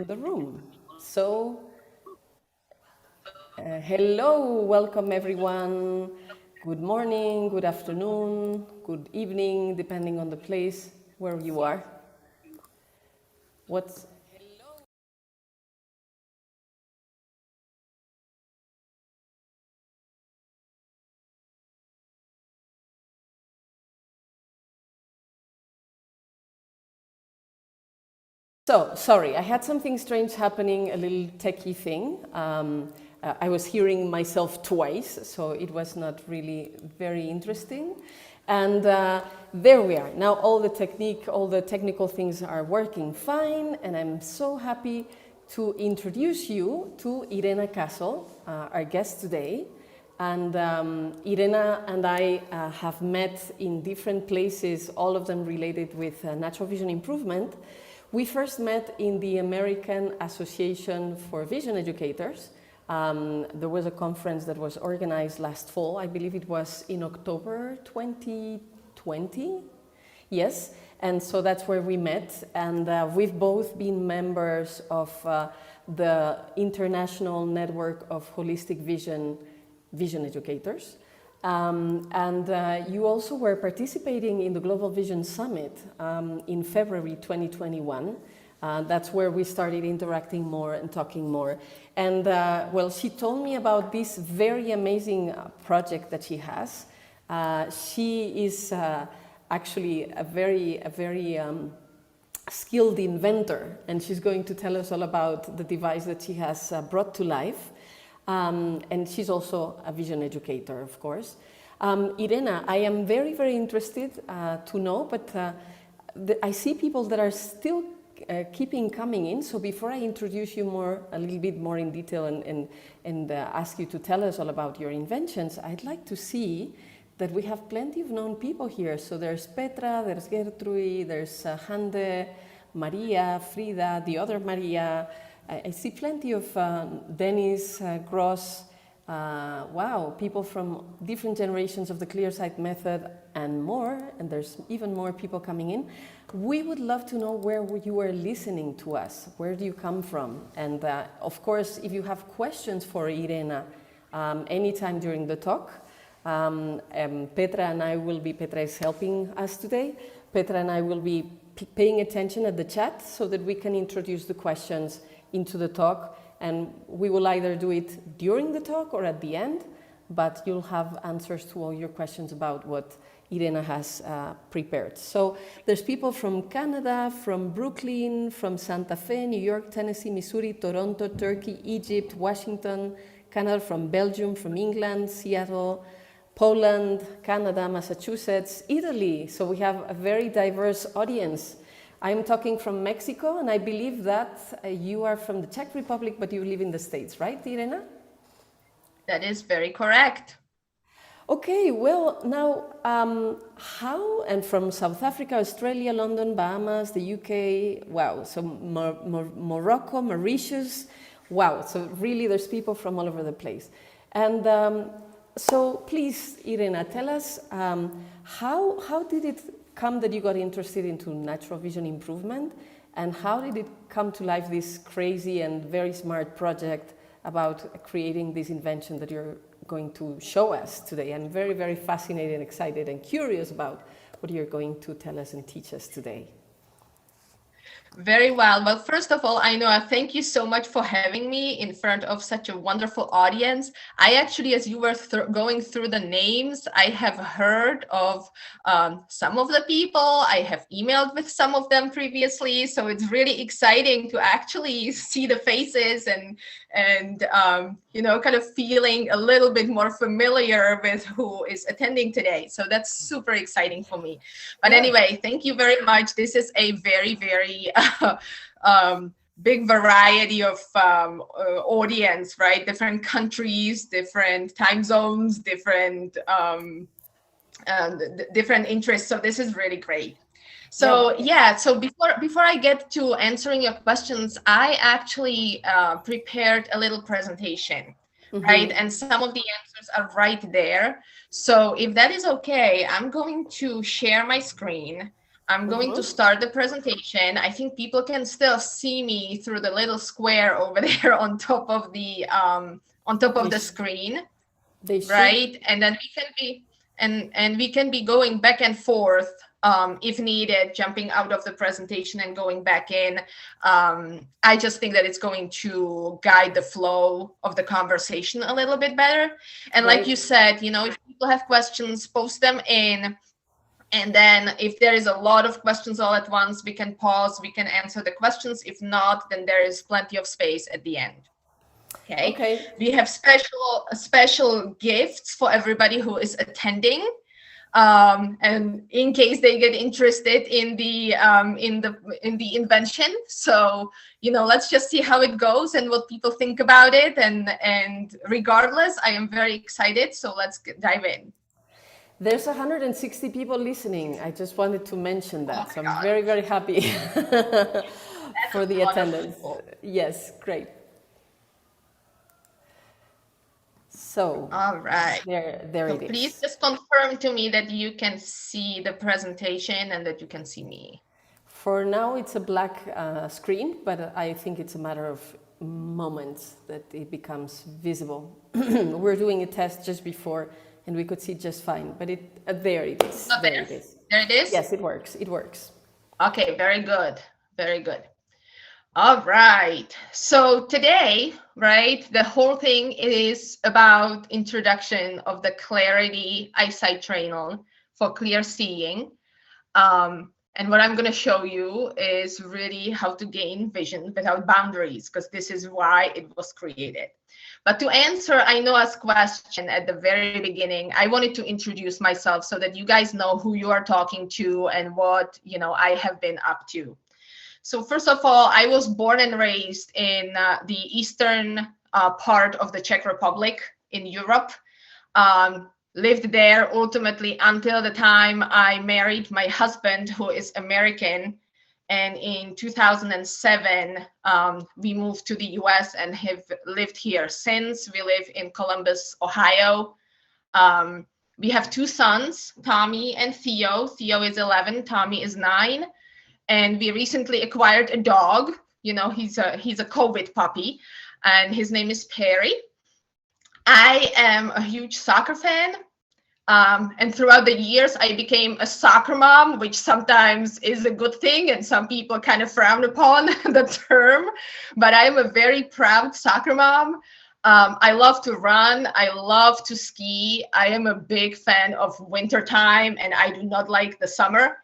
the room. So, hello, welcome everyone. Good morning, good afternoon, good evening, depending on the place where you are. What's So, sorry, I had something strange happening, a little techie thing. I was hearing myself twice, so it was not really very interesting. And there we are. Now all the technical things are working fine, and I'm so happy to introduce you to Irena Castle, our guest today. And Irena and I have met in different places, all of them related with natural vision improvement. We first met in the American Association for Vision Educators. There was a conference that was organized last fall. I believe it was in October 2020. Yes, and so that's where we met. And we've both been members of the International Network of Holistic Vision Educators. You also were participating in the Global Vision Summit in February 2021. That's where we started interacting more and talking more. And well, she told me about this very amazing project that she has. She is actually a very skilled inventor, and she's going to tell us all about the device that she has brought to life. And she's also a vision educator, of course. Irena, I am very interested to know, but I see people that are still keeping coming in. So before I introduce you a little bit more in detail and ask you to tell us all about your inventions, I'd like to see that we have plenty of known people here. So there's Petra, there's Gertrude, there's Hande, Maria, Frida, the other Maria. I see plenty of Dennis, Gross, wow, people from different generations of the Clearsight method and more, and there's even more people coming in. We would love to know where you are listening to us. Where do you come from? And of course, if you have questions for Irena anytime during the talk, Petra is helping us today. Petra and I will be paying attention at the chat so that we can introduce the questions into the talk, and we will either do it during the talk or at the end, but you'll have answers to all your questions about what Irena has prepared. So there's people from Canada, from Brooklyn, from Santa Fe, New York, Tennessee, Missouri, Toronto, Turkey, Egypt, Washington, Canada, from Belgium, from England, Seattle, Poland, Canada, Massachusetts, Italy. So we have a very diverse audience. I'm talking from Mexico, and I believe that you are from the Czech Republic, but you live in the States, right, Irena? That is very correct. Okay, well, now, and from South Africa, Australia, London, Bahamas, the UK, wow, so Morocco, Mauritius, wow, so really there's people from all over the place. And so please, Irena, tell us, how did it come that you got interested into natural vision improvement, and how did it come to life, this crazy and very smart project about creating this invention that you're going to show us today? I'm very fascinated and excited and curious about what you're going to tell us and teach us today. Very well. Well, first of all, Ainoa, thank you so much for having me in front of such a wonderful audience. I actually, as you were going through the names, I have heard of some of the people. I have emailed with some of them previously. So it's really exciting to actually see the faces and kind of feeling a little bit more familiar with who is attending today. So that's super exciting for me. But anyway, thank you very much. This is a very big variety of audience, right? Different countries, different time zones, different interests. So this is really great. So so before I get to answering your questions, I actually prepared a little presentation, right? And some of the answers are right there. So if that is okay, I'm going to share my screen. I'm going to start the presentation. I think people can still see me through the little square over there on top of the screen, right? And then we can be and we can be going back and forth if needed, jumping out of the presentation and going back in. I just think that it's going to guide the flow of the conversation a little bit better. And like you said, you know, if people have questions, post them in. And then if there is a lot of questions all at once, we can pause, we can answer the questions. If not, then there is plenty of space at the end. Okay. We have special gifts for everybody who is attending. And in case they get interested in the invention. So, you know, let's just see how it goes and what people think about it. And regardless, I am very excited. So let's dive in. There's 160 people listening. I just wanted to mention that. So I'm very, very happy for the attendance. Yes, great. So, all right. There so it is. Please just confirm to me that you can see the presentation and that you can see me. For now, it's a black screen, but I think it's a matter of moments that it becomes visible. We're doing a test just before, and we could see just fine, but there it is. Oh, there it is. There it is? Yes, it works. It works. Okay, very good. Very good. All right. So today, right, the whole thing is about introduction of the Clarity Eyesight Trainer for clear seeing. And what I'm going to show you is really how to gain vision without boundaries, because this is why it was created. But to answer Ainoa's question at the very beginning, I wanted to introduce myself so that you guys know who you are talking to and what, you know, I have been up to. So first of all, I was born and raised in the eastern part of the Czech Republic in Europe. Lived there ultimately until the time I married my husband, who is American. And in 2007, we moved to the US and have lived here since. We live in Columbus, Ohio. We have two sons, Tommy and Theo. Theo is 11, Tommy is 9. And we recently acquired a dog. You know, he's a COVID puppy, and his name is Perry. I am a huge soccer fan. And throughout the years, I became a soccer mom, which sometimes is a good thing, and some people kind of frown upon the term. But I am a very proud soccer mom. I love to run. I love to ski. I am a big fan of wintertime, and I do not like the summer.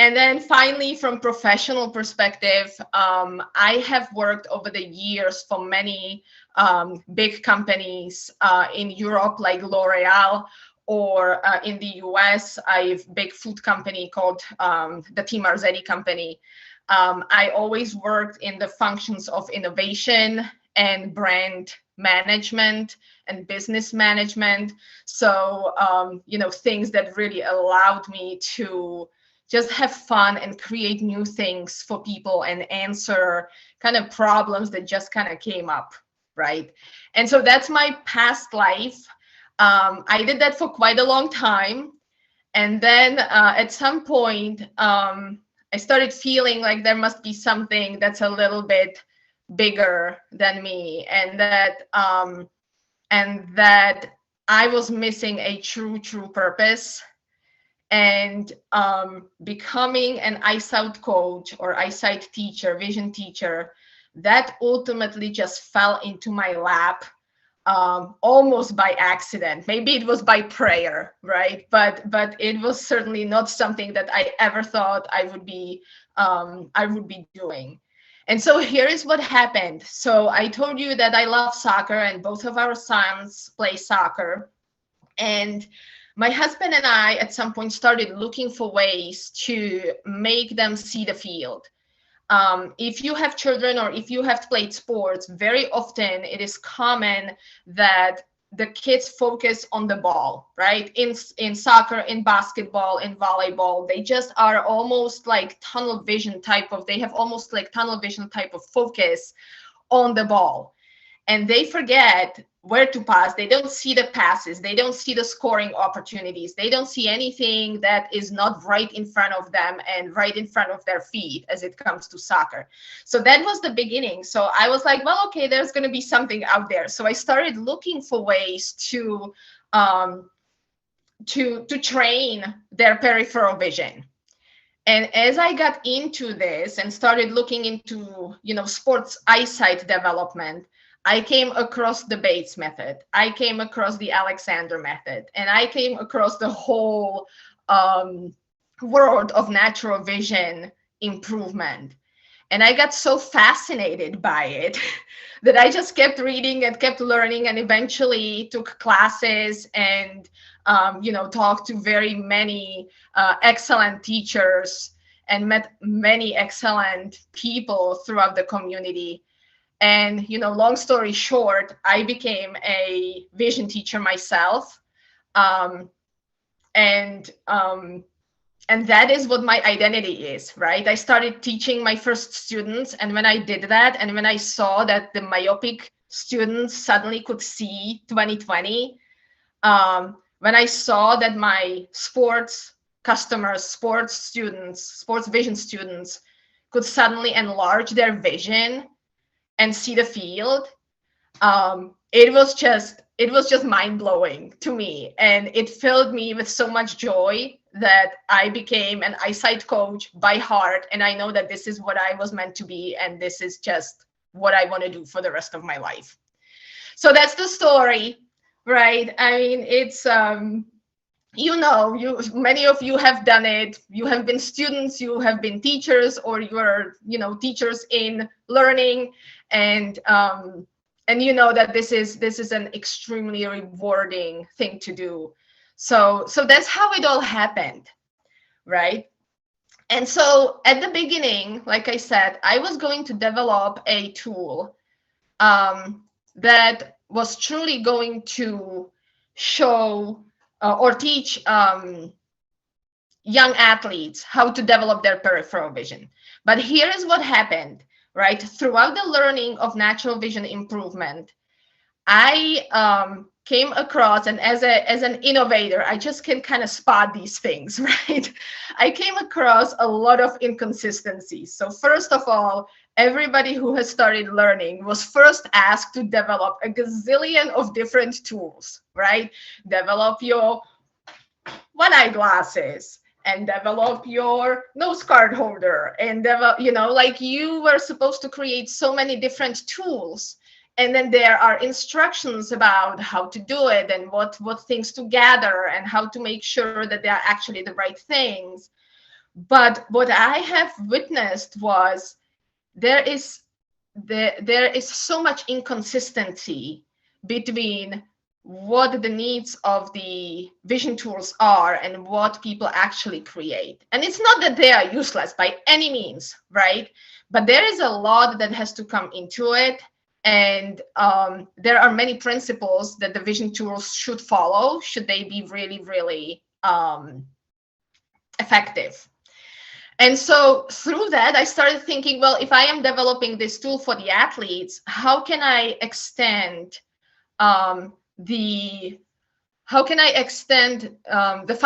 And then finally, from professional perspective, I have worked over the years for many big companies in Europe, like L'Oreal, or in the US, I have a big food company called the T. Marzetti Company. I always worked in the functions of innovation and brand management and business management. So, you know, things that really allowed me to just have fun and create new things for people and answer kind of problems that just kind of came up, right? And so that's my past life. I did that for quite a long time. And then at some point, I started feeling like there must be something that's a little bit bigger than me, and that I was missing a true purpose. And becoming an eyesight coach or eyesight teacher, vision teacher, that ultimately just fell into my lap almost by accident. Maybe it was by prayer, right? But it was certainly not something that I ever thought I would be doing. And so here is what happened. So I told you that I love soccer, and both of our sons play soccer. And my husband and I, at some point, started looking for ways to make them see the field. If you have children or if you have played sports, very often it is common that the kids focus on the ball, right? In soccer, in basketball, in volleyball, they just are almost like tunnel vision type of focus on the ball. And they forget where to pass. They don't see the passes. They don't see the scoring opportunities. They don't see anything that is not right in front of them and right in front of their feet as it comes to soccer. So that was the beginning. So I was like, well, okay, there's going to be something out there. So I started looking for ways to train their peripheral vision. And as I got into this and started looking into, sports eyesight development, I came across the Bates method. I came across the Alexander method, and I came across the whole world of natural vision improvement. And I got so fascinated by it that I just kept reading and kept learning, and eventually took classes and talked to very many excellent teachers and met many excellent people throughout the community. And, long story short, I became a vision teacher myself. And that is what my identity is, right? I started teaching my first students. And when I did that, and when I saw that the myopic students suddenly could see 20/20, when I saw that my sports customers, sports vision students could suddenly enlarge their vision and see the field, it was just mind-blowing to me. And it filled me with so much joy that I became an eyesight coach by heart. And I know that this is what I was meant to be. And this is just what I want to do for the rest of my life. So that's the story, right? I mean, it's, many of you have done it. You have been students, you have been teachers, or you're, teachers in learning. And you know that this is an extremely rewarding thing to do. So that's how it all happened, right? And so at the beginning, like I said, I was going to develop a tool that was truly going to show or teach young athletes how to develop their peripheral vision. But here is what happened, right? Throughout the learning of natural vision improvement, I came across, and as an innovator, I just can kind of spot these things, right? I came across a lot of inconsistencies. So first of all, everybody who has started learning was first asked to develop a gazillion of different tools, right? Develop your one-eye glasses, and develop your nose card holder, and develop, like you were supposed to create so many different tools. And then there are instructions about how to do it, and what things to gather, and how to make sure that they are actually the right things. But what I have witnessed was there is so much inconsistency between what the needs of the vision tools are and what people actually create. And it's not that they are useless by any means, right? But there is a lot that has to come into it. And there are many principles that the vision tools should follow, should they be really, really effective. And so through that, I started thinking, well, if I am developing this tool for the athletes, how can I extend the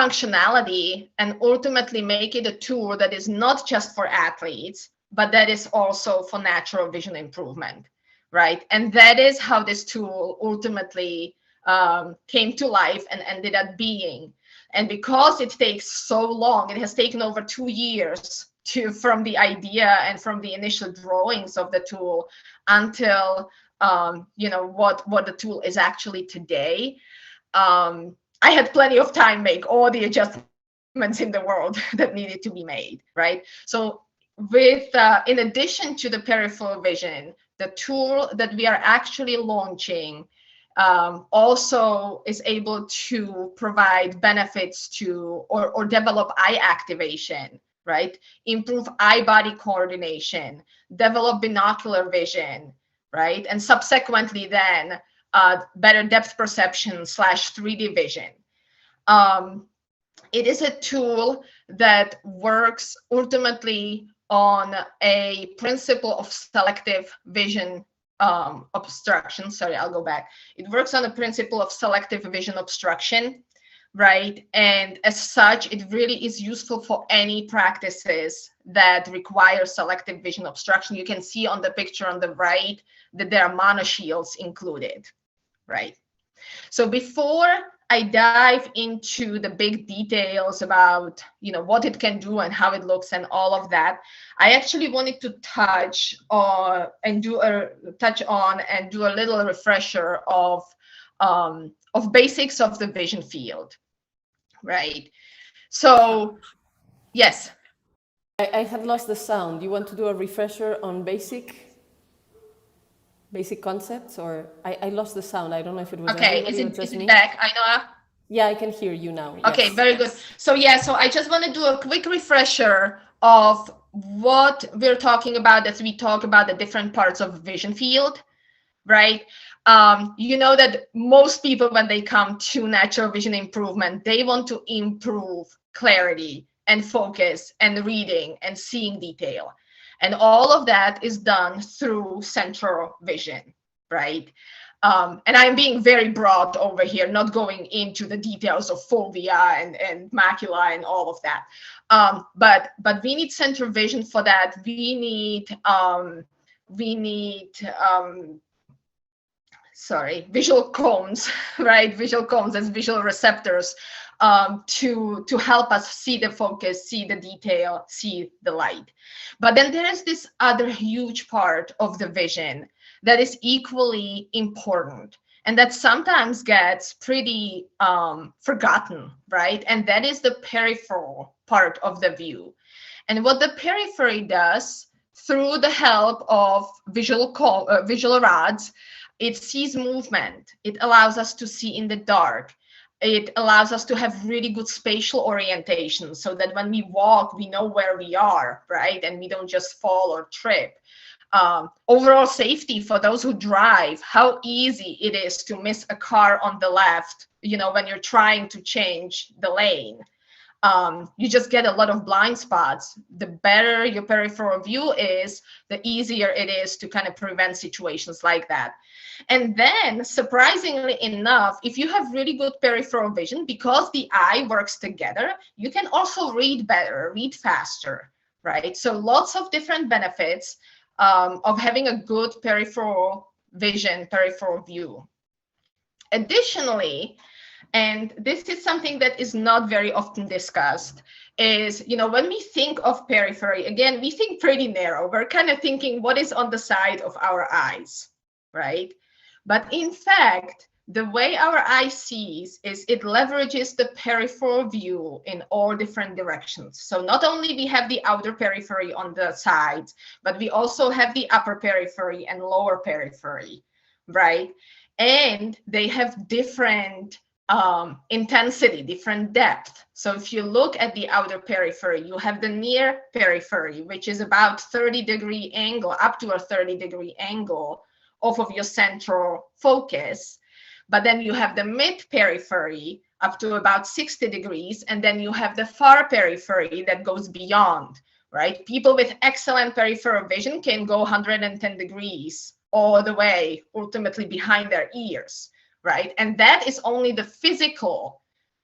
functionality and ultimately make it a tool that is not just for athletes, but that is also for natural vision improvement, right? And that is how this tool ultimately came to life and ended up being. And because it takes so long, it has taken over 2 years from the idea and from the initial drawings of the tool until what the tool is actually today. I had plenty of time to make all the adjustments in the world that needed to be made, right? So with in addition to the peripheral vision, the tool that we are actually launching also is able to provide benefits to or develop eye activation, right? Improve eye-body coordination, develop binocular vision, right? And subsequently then better depth perception / 3D vision. It is a tool that works ultimately on a principle of selective vision obstruction. Sorry, I'll go back. It works on the principle of selective vision obstruction, right? And as such, it really is useful for any practices that require selective vision obstruction. You can see on the picture on the right that there are monoshields included, right? So before I dive into the big details about, what it can do and how it looks and all of that, I actually wanted to touch on and do a little refresher of basics of the vision field, right? So, yes. I had lost the sound. You want to do a refresher on basic concepts, or I lost the sound. I don't know if it was Okay, everybody or just is me. it back? I know. Yeah, I can hear you now. Okay, Yes. very good. So so I just want to do a quick refresher of what we're talking about as we talk about the different parts of vision field, right? You know that most people, when they come to natural vision improvement, they want to improve clarity and focus and reading and seeing detail. And all of that is done through central vision, right? And I'm being very broad over here, not going into the details of fovea and macula and all of that. But we need central vision for that. We need visual cones, right? Visual cones as visual receptors to help us see the focus, see the detail, see the light. But then there is this other huge part of the vision that is equally important and that sometimes gets pretty forgotten, right? And that is the peripheral part of the view. And what the periphery does through the help of visual rods, it sees movement. It allows us to see in the dark. It allows us to have really good spatial orientation so that when we walk, we know where we are, right? And we don't just fall or trip. Overall safety for those who drive, how easy it is to miss a car on the left, when you're trying to change the lane. You just get a lot of blind spots. The better your peripheral view is, the easier it is to kind of prevent situations like that. And then, surprisingly enough, if you have really good peripheral vision, because the eye works together, you can also read better, read faster, right? So lots of different benefits of having a good peripheral vision, peripheral view. Additionally, and this is something that is not very often discussed, is, when we think of periphery, again, we think pretty narrow. We're kind of thinking what is on the side of our eyes, right? But in fact, the way our eye sees is it leverages the peripheral view in all different directions. So not only we have the outer periphery on the sides, but we also have the upper periphery and lower periphery, right? And they have different intensity, different depth. So if you look at the outer periphery, you have the near periphery, which is about 30-degree angle, up to a 30-degree angle off of your central focus. But then you have the mid periphery up to about 60 degrees, and then you have the far periphery that goes beyond, right? People with excellent peripheral vision can go 110 degrees all the way, ultimately behind their ears, right? And that is only the physical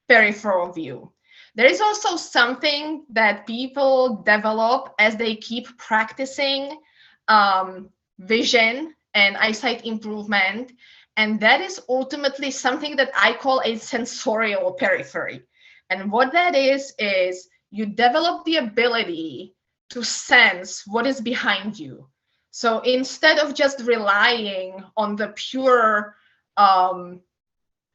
peripheral view. There is also something that people develop as they keep practicing vision and eyesight improvement. And that is ultimately something that I call a sensorial periphery. And what that is you develop the ability to sense what is behind you. So instead of just relying on the pure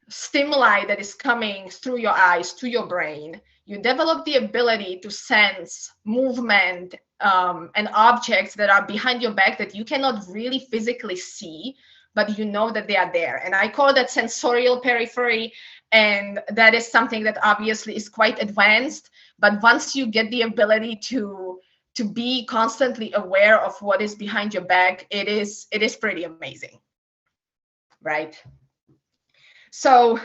stimuli that is coming through your eyes to your brain, you develop the ability to sense movement and objects that are behind your back that you cannot really physically see, but you know that they are there. And I call that sensorial periphery. And that is something that obviously is quite advanced. But once you get the ability to be constantly aware of what is behind your back, it is pretty amazing, right? So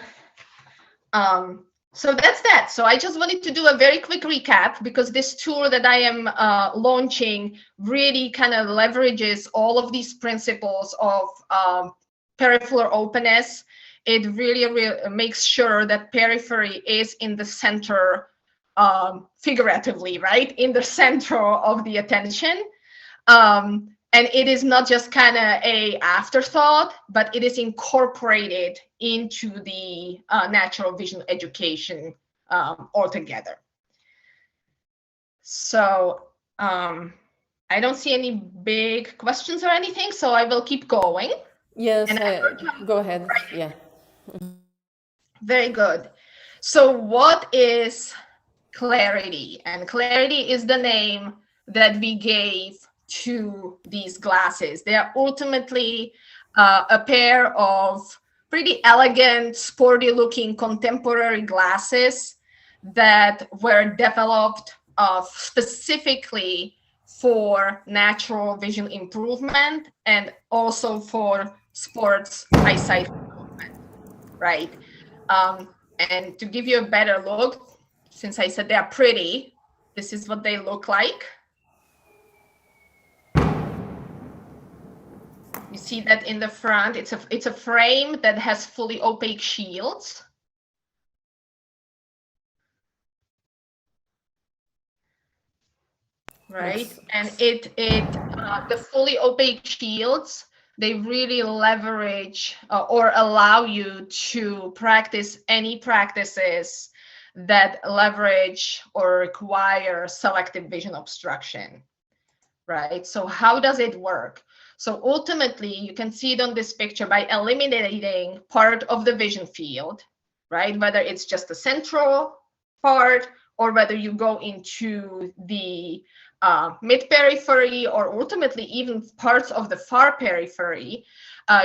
So that's that. So I just wanted to do a very quick recap because this tool that I am launching really kind of leverages all of these principles of peripheral openness. It really makes sure that periphery is in the center, figuratively, right? In the center of the attention. And it is not just kind of a afterthought, but it is incorporated into the natural vision education altogether. So I don't see any big questions or anything, so I will keep going. Yes, go ahead. Yeah. Very good. So what is clarity? And clarity is the name that we gave to these glasses. They are ultimately a pair of pretty elegant, sporty looking contemporary glasses that were developed specifically for natural vision improvement and also for sports eyesight improvement, right? And to give you a better look, since I said they are pretty, this is what they look like. You see that in the front, it's a frame that has fully opaque shields. Right, and the fully opaque shields, they really leverage or allow you to practice any practices that leverage or require selective vision obstruction, right? So how does it work? So ultimately, you can see it on this picture by eliminating part of the vision field, right? Whether it's just the central part or whether you go into the mid-periphery or ultimately even parts of the far periphery,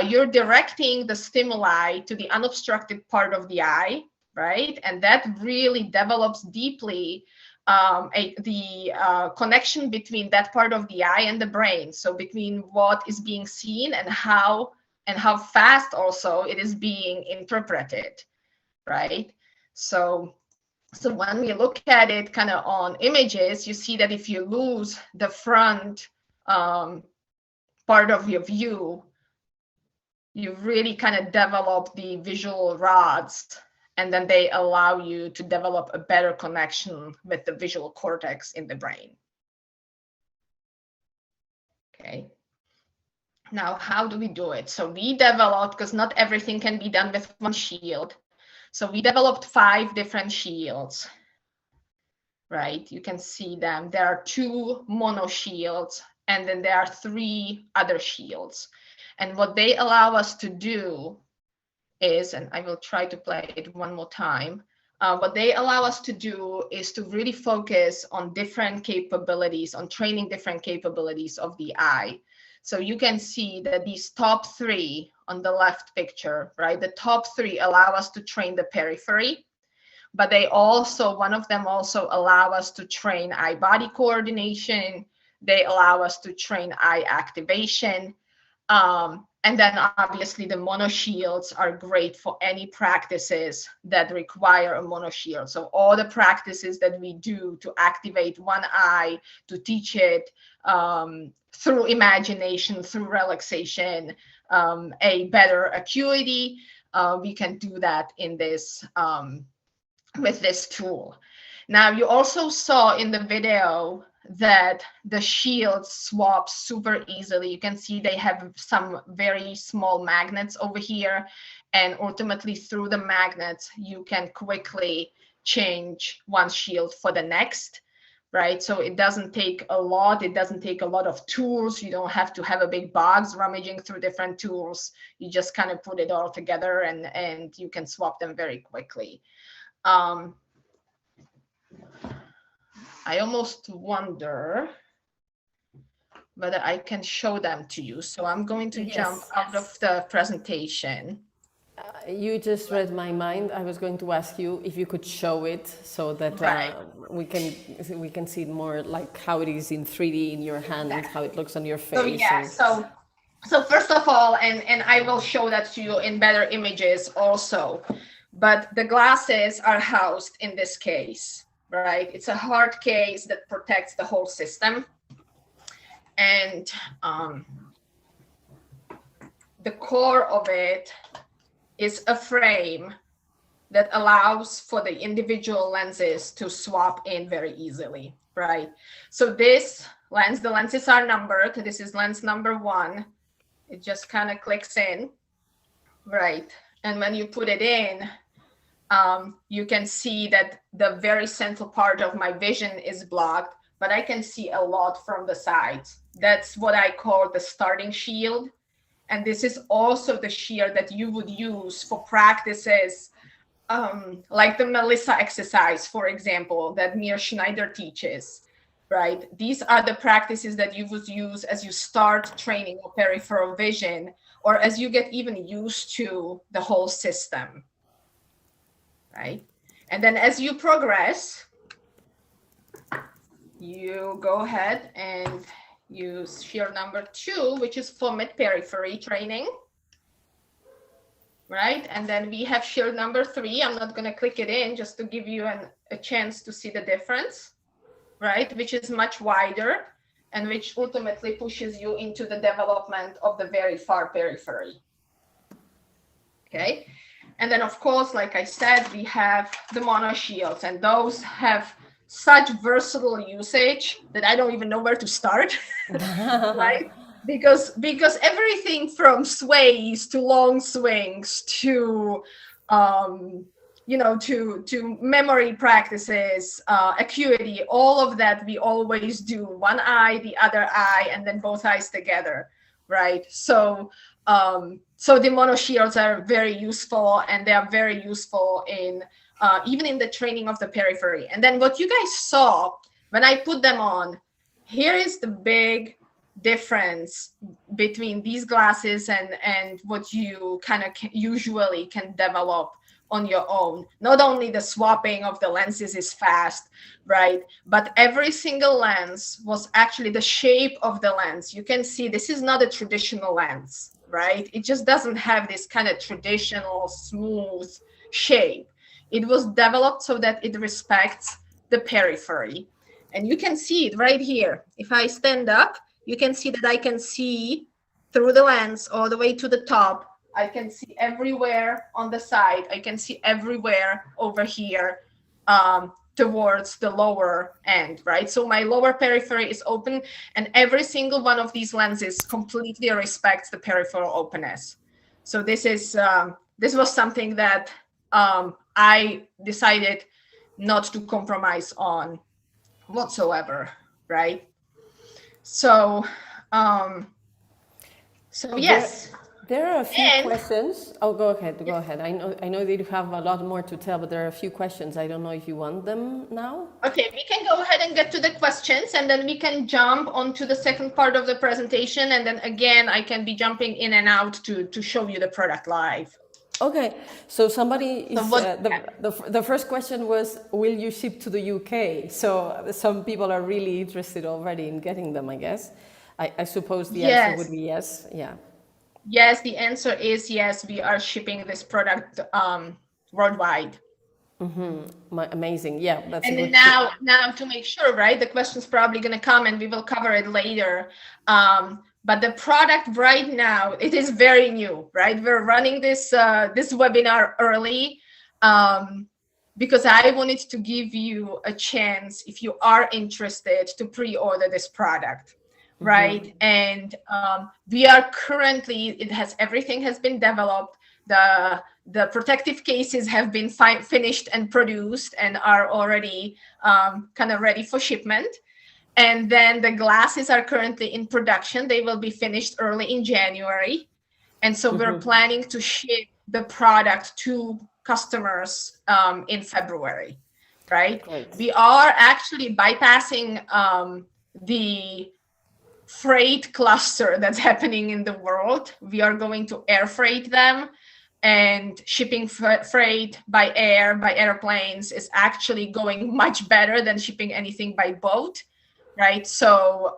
you're directing the stimuli to the unobstructed part of the eye, right? And that really develops deeply the connection between that part of the eye and the brain. So between what is being seen and how fast also it is being interpreted, right? So when we look at it kind of on images, you see that if you lose the front part of your view, you really kind of develop the visual rods, and then they allow you to develop a better connection with the visual cortex in the brain. Okay. Now, how do we do it? So we developed, because not everything can be done with one shield. So we developed 5 different shields, right? You can see them. There are 2 mono shields, and then there are 3 other shields. And what they allow us to do is, and I will try to play it one more time, what they allow us to do is to really focus on different capabilities, on training different capabilities of the eye. So you can see that these top 3 on the left picture, right? The top 3 allow us to train the periphery, but they also, one of them also allow us to train eye-body coordination. They allow us to train eye activation. And then obviously the monoshields are great for any practices that require a monoshield. So all the practices that we do to activate one eye, to teach it through imagination, through relaxation, a better acuity, we can do that in this with this tool. Now, you also saw in the video that the shields swap super easily. You can see they have some very small magnets over here, and ultimately through the magnets, you can quickly change one shield for the next, right? So it doesn't take a lot. It doesn't take a lot of tools. You don't have to have a big box rummaging through different tools. You just kind of put it all together and you can swap them very quickly. I almost wonder whether I can show them to you. So I'm going to jump out of the presentation. You just read my mind. I was going to ask you if you could show it so that we can see more like how it is in 3D in your hand, how it looks on your face. So yeah, so first of all, and I will show that to you in better images also. but the glasses are housed in this case, right? It's a hard case that protects the whole system. And the core of it is a frame that allows for the individual lenses to swap in very easily, right? So this lens, the lenses are numbered. This is lens number 1. It just kind of clicks in, right? And when you put it in, you can see that the very central part of my vision is blocked, but I can see a lot from the sides. That's what I call the starting shield. And this is also the shield that you would use for practices like the Melissa exercise, for example, that Mir Schneider teaches, right? These are the practices that you would use as you start training your peripheral vision, or as you get even used to the whole system, right? And then as you progress, you go ahead and use shield number 2, which is for mid-periphery training, right? And then we have shield number 3. I'm not going to click it in just to give you a chance to see the difference, right? Which is much wider and which ultimately pushes you into the development of the very far periphery. Okay. And then, of course, like I said, we have the mono shields, and those have such versatile usage that I don't even know where to start, right? Because everything from sways to long swings to to memory practices, acuity, all of that we always do one eye, the other eye, and then both eyes together, right? So the mono shields are very useful, and they are very useful in even in the training of the periphery. And then what you guys saw when I put them on, here is the big difference between these glasses and what you kind of usually can develop on your own. Not only the swapping of the lenses is fast, right? But every single lens was actually the shape of the lens. You can see this is not a traditional lens, right? It just doesn't have this kind of traditional smooth shape. It was developed so that it respects the periphery. And you can see it right here. If I stand up, you can see that I can see through the lens all the way to the top. I can see everywhere on the side. I can see everywhere over here towards the lower end, right? So my lower periphery is open, and every single one of these lenses completely respects the peripheral openness. So this was something that I decided not to compromise on whatsoever, right? So, yes. There are a few questions. Oh, go ahead. I know that you have a lot more to tell, but there are a few questions. I don't know if you want them now. Okay, we can go ahead and get to the questions, and then we can jump onto the second part of the presentation. And then again, I can be jumping in and out to show you the product live. Okay, so somebody is, the first question was, will you ship to the UK? So some people are really interested already in getting them, I guess. I suppose the answer would be yes, yeah. Yes, the answer is yes, we are shipping this product worldwide. Mm-hmm. Amazing, yeah. That's and then now to make sure, right, the question's probably going to come and we will cover it later. But the product right now, it is very new, right? We're running this this webinar early because I wanted to give you a chance, if you are interested, to pre-order this product, right? And we are currently, everything has been developed. The protective cases have been finished and produced and are already kind of ready for shipment. And then the glasses are currently in production. They will be finished early in January. And so we're planning to ship the product to customers in February, right? Great. We are actually bypassing the freight cluster that's happening in the world. We are going to air freight them, and shipping freight by air, by airplanes, is actually going much better than shipping anything by boat. Right, so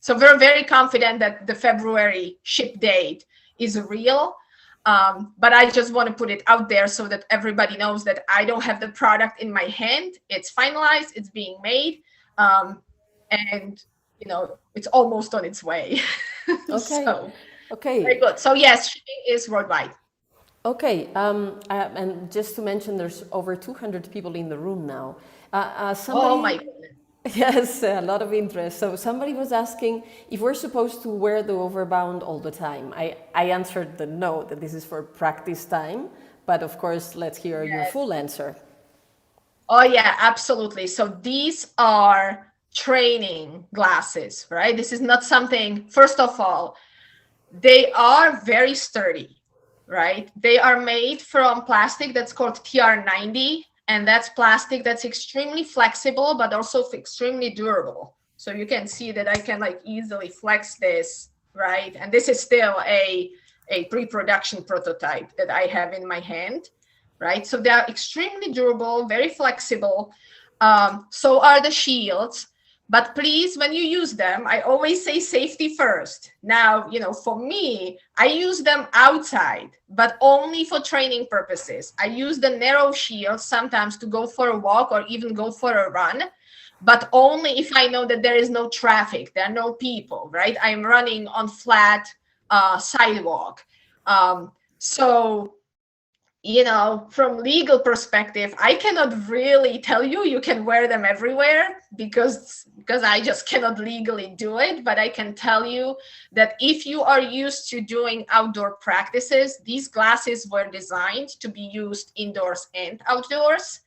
we're very confident that the February ship date is real. But I just want to put it out there so that everybody knows that I don't have the product in my hand. It's finalized, it's being made, and it's almost on its way. Okay. So very Okay. good. So yes, shipping is worldwide. Okay. And just to mention, there's over 200 people in the room now. Oh my Somebody, goodness. yes, a lot of interest. So somebody was asking if we're supposed to wear the Overbound all the time. I answered the no, that this is for practice time. But of course, let's hear your Yes. full answer. Oh yeah, absolutely. So these are training glasses, right? This is not something, first of all, they are very sturdy, right? They are made from plastic that's called TR90, and that's plastic that's extremely flexible, but also extremely durable. So you can see that I can like easily flex this, right? And this is still a pre-production prototype that I have in my hand, right? So they are extremely durable, very flexible. So are the shields. But please, when you use them, I always say safety first. Now, for me, I use them outside, but only for training purposes. I use the narrow shield sometimes to go for a walk or even go for a run, but only if I know that there is no traffic, there are no people, right? I'm running on flat sidewalk. So from legal perspective, I cannot really tell you can wear them everywhere because I just cannot legally do it. But I can tell you that if you are used to doing outdoor practices, these glasses were designed to be used indoors and outdoors,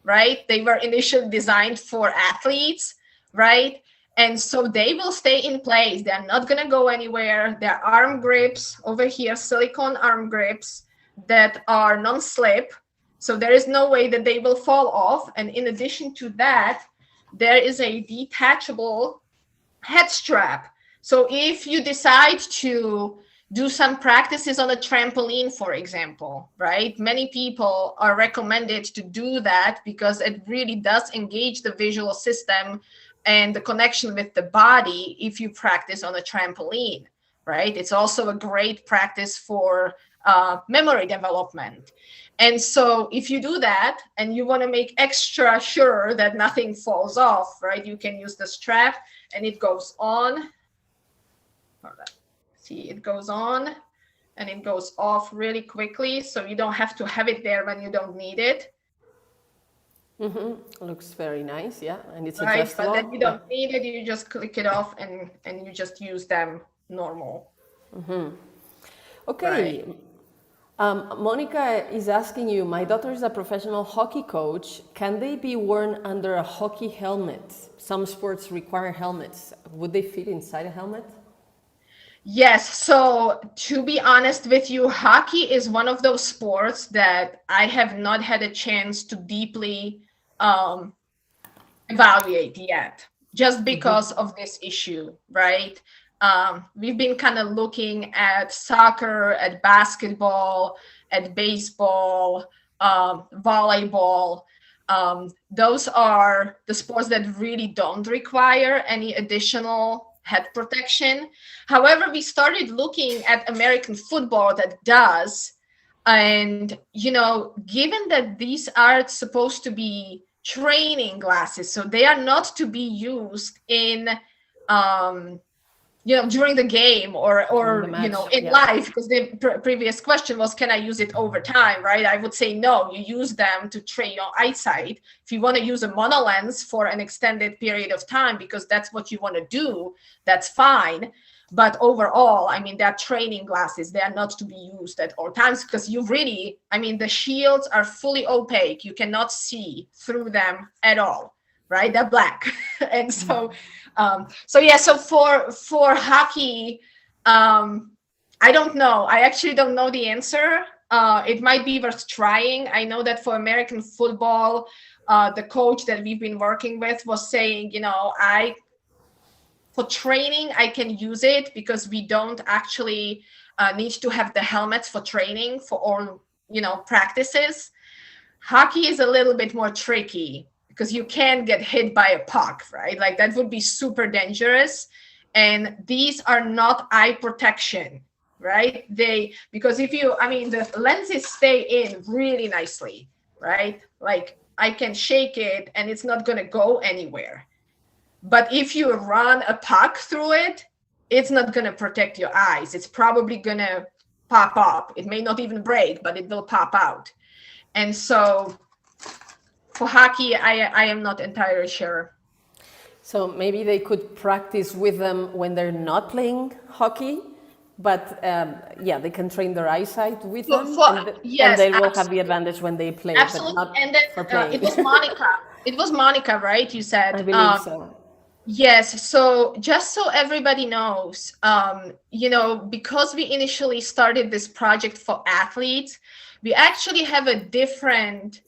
right? They were initially designed for athletes, right? And so they will stay in place. They're not going to go anywhere. They're arm grips over here, silicone arm grips that are non-slip, so there is no way that they will fall off. And in addition to that, there is a detachable head strap. So if you decide to do some practices on a trampoline, for example, right? Many people are recommended to do that because it really does engage the visual system and the connection with the body if you practice on a trampoline, right? It's also a great practice for memory development. And so if you do that and you want to make extra sure that nothing falls off, right, you can use the strap and it goes on. See, it goes on and it goes off really quickly. So you don't have to have it there when you don't need it. Looks very nice, yeah, and it's Right, adjustable. but then you don't need it. You just click it off and you just use them normal. Okay. Right. Monica is asking you, my daughter is a professional hockey coach. Can they be worn under a hockey helmet? Some sports require helmets. Would they fit inside a helmet? Yes. So to be honest with you, hockey is one of those sports that I have not had a chance to deeply evaluate yet, just because of this issue, right? We've been kind of looking at soccer, at basketball, at baseball, volleyball. Those are the sports that really don't require any additional head protection. However, we started looking at American football that does. And, given that these are supposed to be training glasses, so they are not to be used in during the game or the match, in yeah. life, because the previous question was, can I use it over time, right? I would say no, you use them to train your eyesight. If you want to use a monolens for an extended period of time because that's what you want to do, that's fine. But overall, they're training glasses. They are not to be used at all times because the shields are fully opaque. You cannot see through them at all, right? They're black. And so, so for hockey, I don't know. I actually don't know the answer. It might be worth trying. I know that for American football, the coach that we've been working with was saying, for training, I can use it because we don't actually need to have the helmets for training for all, practices. Hockey is a little bit more tricky because you can get hit by a puck, right? Like that would be super dangerous. And these are not eye protection. right? Because the lenses stay in really nicely, right? Like I can shake it and it's not going to go anywhere. But if you run a puck through it, it's not going to protect your eyes. It's probably going to pop up. It may not even break, but it will pop out. And so for hockey, I am not entirely sure. So maybe they could practice with them when they're not playing hockey, but they can train their eyesight with them, and Yes, they will have absolutely. the advantage when they play, Absolutely. but not And then for playing. it was Monica. It was Monica, right? You said. I believe so. Yes. So just so everybody knows, because we initially started this project for athletes, we actually have a different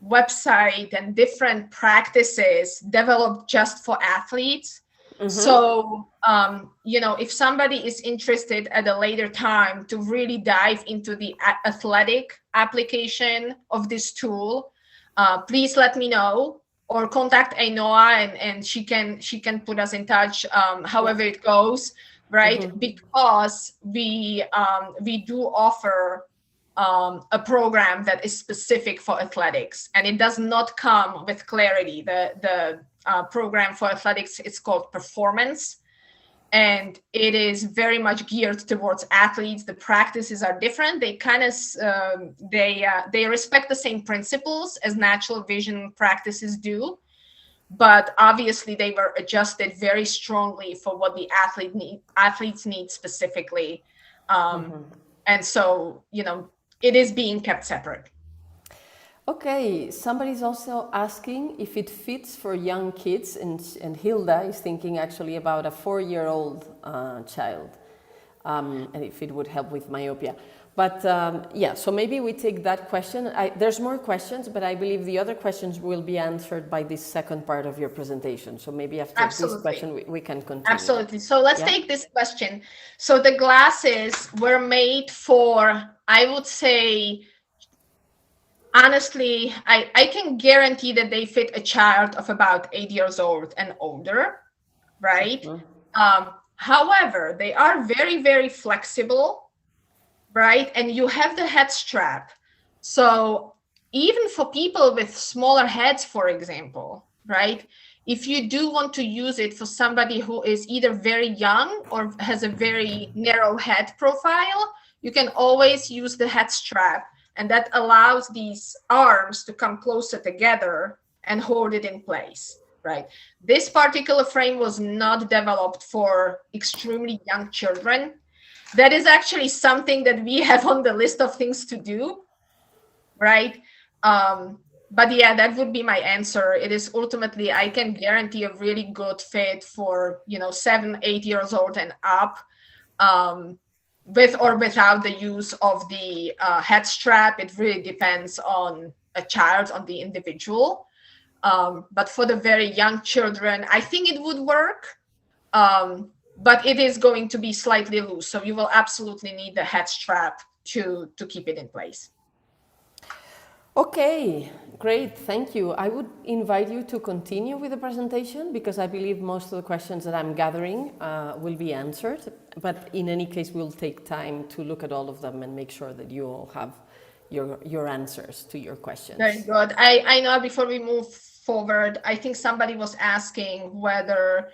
website and different practices developed just for athletes. So, if somebody is interested at a later time to really dive into the athletic application of this tool, please let me know or contact Ainoa and she can put us in touch, however it goes, right? Because we do offer a program that is specific for athletics, and it does not come with clarity. The program for athletics is called Performance, and it is very much geared towards athletes. The practices are different. They kind of they respect the same principles as natural vision practices do, but obviously they were adjusted very strongly for what the athletes need specifically. And so, it is being kept separate. Okay, somebody's also asking if it fits for young kids, and Hilda is thinking actually about a 4-year-old child, and if it would help with myopia. But so maybe we take that question. There's more questions, but I believe the other questions will be answered by this second part of your presentation. So maybe after this question, we can continue. Absolutely. So let's take this question. So the glasses were made for, I would say, honestly, I can guarantee that they fit a child of about 8 years old and older, right? However, they are very, very flexible, right? And you have the head strap. So even for people with smaller heads, for example, right? If you do want to use it for somebody who is either very young or has a very narrow head profile, you can always use the head strap. And that allows these arms to come closer together and hold it in place, right? This particular frame was not developed for extremely young children. That is actually something that we have on the list of things to do, right? But yeah, that would be my answer. It is ultimately, I can guarantee a really good fit for, 7, 8 years old and up. With or without the use of the head strap. It really depends on a child, on the individual. But for the very young children, I think it would work, but it is going to be slightly loose. So you will absolutely need the head strap to keep it in place. Okay, great, thank you. I would invite you to continue with the presentation because I believe most of the questions that I'm gathering will be answered. But in any case, we'll take time to look at all of them and make sure that you all have your answers to your questions. Very good. I know before we move forward, I think somebody was asking whether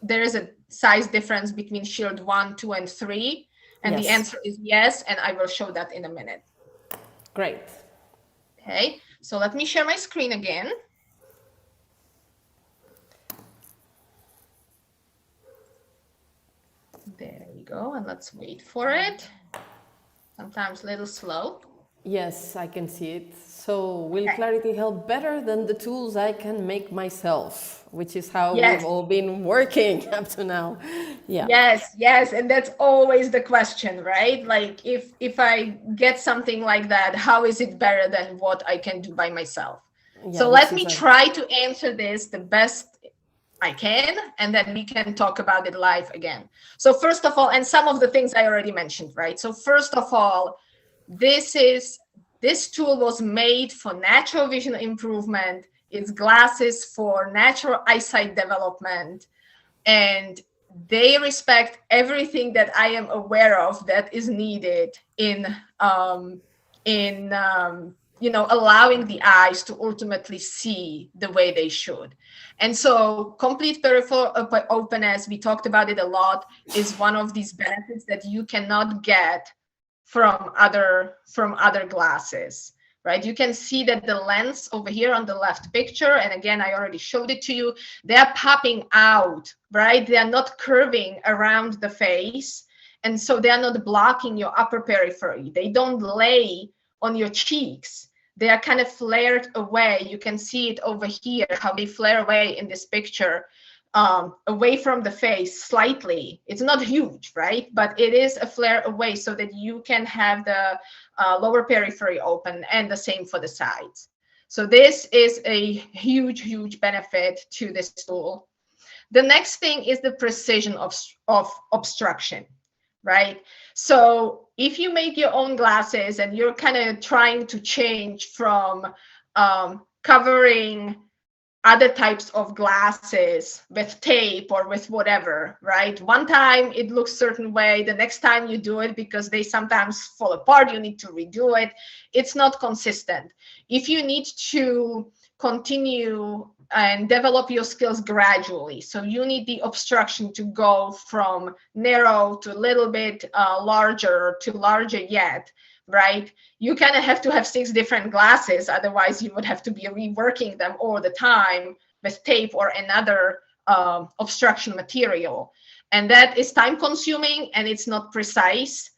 there is a size difference between Shield 1, 2, and 3. And the answer is yes, and I will show that in a minute. Great. Okay, so let me share my screen again. There we go, and let's wait for it. Sometimes a little slow. Yes, I can see it. So will clarity help better than the tools I can make myself, which is how we've all been working up to now. Yeah. Yes, and that's always the question, right? Like if I get something like that, how is it better than what I can do by myself? Yeah, so let me try to answer this the best I can, and then we can talk about it live again. So first of all, and some of the things I already mentioned, right? So first of all, this tool was made for natural vision improvement. It's glasses for natural eyesight development. And they respect everything that I am aware of that is needed in you know, allowing the eyes to ultimately see the way they should. And so complete peripheral openness, we talked about it a lot, is one of these benefits that you cannot get from other glasses, right? You can see that the lens over here on the left picture, and again, I already showed it to you, they're popping out, right? They are not curving around the face. And so they are not blocking your upper periphery. They don't lay on your cheeks. They are kind of flared away. You can see it over here, how they flare away in this picture, away from the face slightly. It's not huge, right? But it is a flare away so that you can have the lower periphery open, and the same for the sides. So this is a huge, huge benefit to this tool. The next thing is the precision of obstruction, right? So if you make your own glasses and you're kind of trying to change from covering other types of glasses with tape or with whatever, right? One time it looks certain way, the next time you do it, because they sometimes fall apart, you need to redo it. It's not consistent. If you need to continue and develop your skills gradually, so you need the obstruction to go from narrow to a little bit larger to larger yet, right? You kind of have to have 6 different glasses, otherwise you would have to be reworking them all the time with tape or another obstruction material, and that is time consuming, and it's not precise,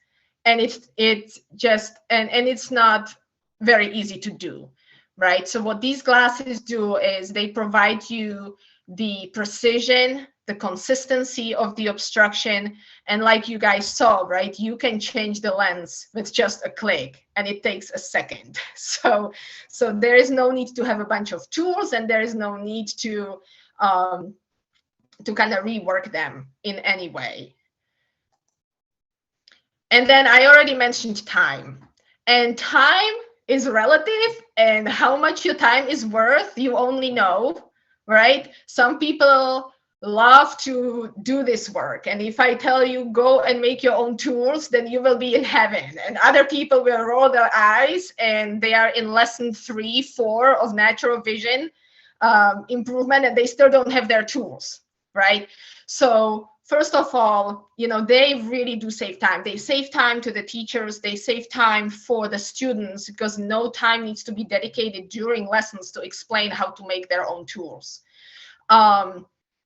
and it's just and it's not very easy to do, right? So what these glasses do is they provide you the precision, the consistency of the obstruction, and like you guys saw, right, you can change the lens with just a click, and it takes a second. So there is no need to have a bunch of tools, and there is no need to kind of rework them in any way. And then I already mentioned time, and time is relative, and how much your time is worth, you only know, right? Some people love to do this work, and if I tell you go and make your own tools, then you will be in heaven, and other people will roll their eyes, and they are in lesson 3, 4 of natural vision improvement, and they still don't have their tools, right? So first of all, you know, they really do save time. They save time to the teachers, they save time for the students, because no time needs to be dedicated during lessons to explain how to make their own tools.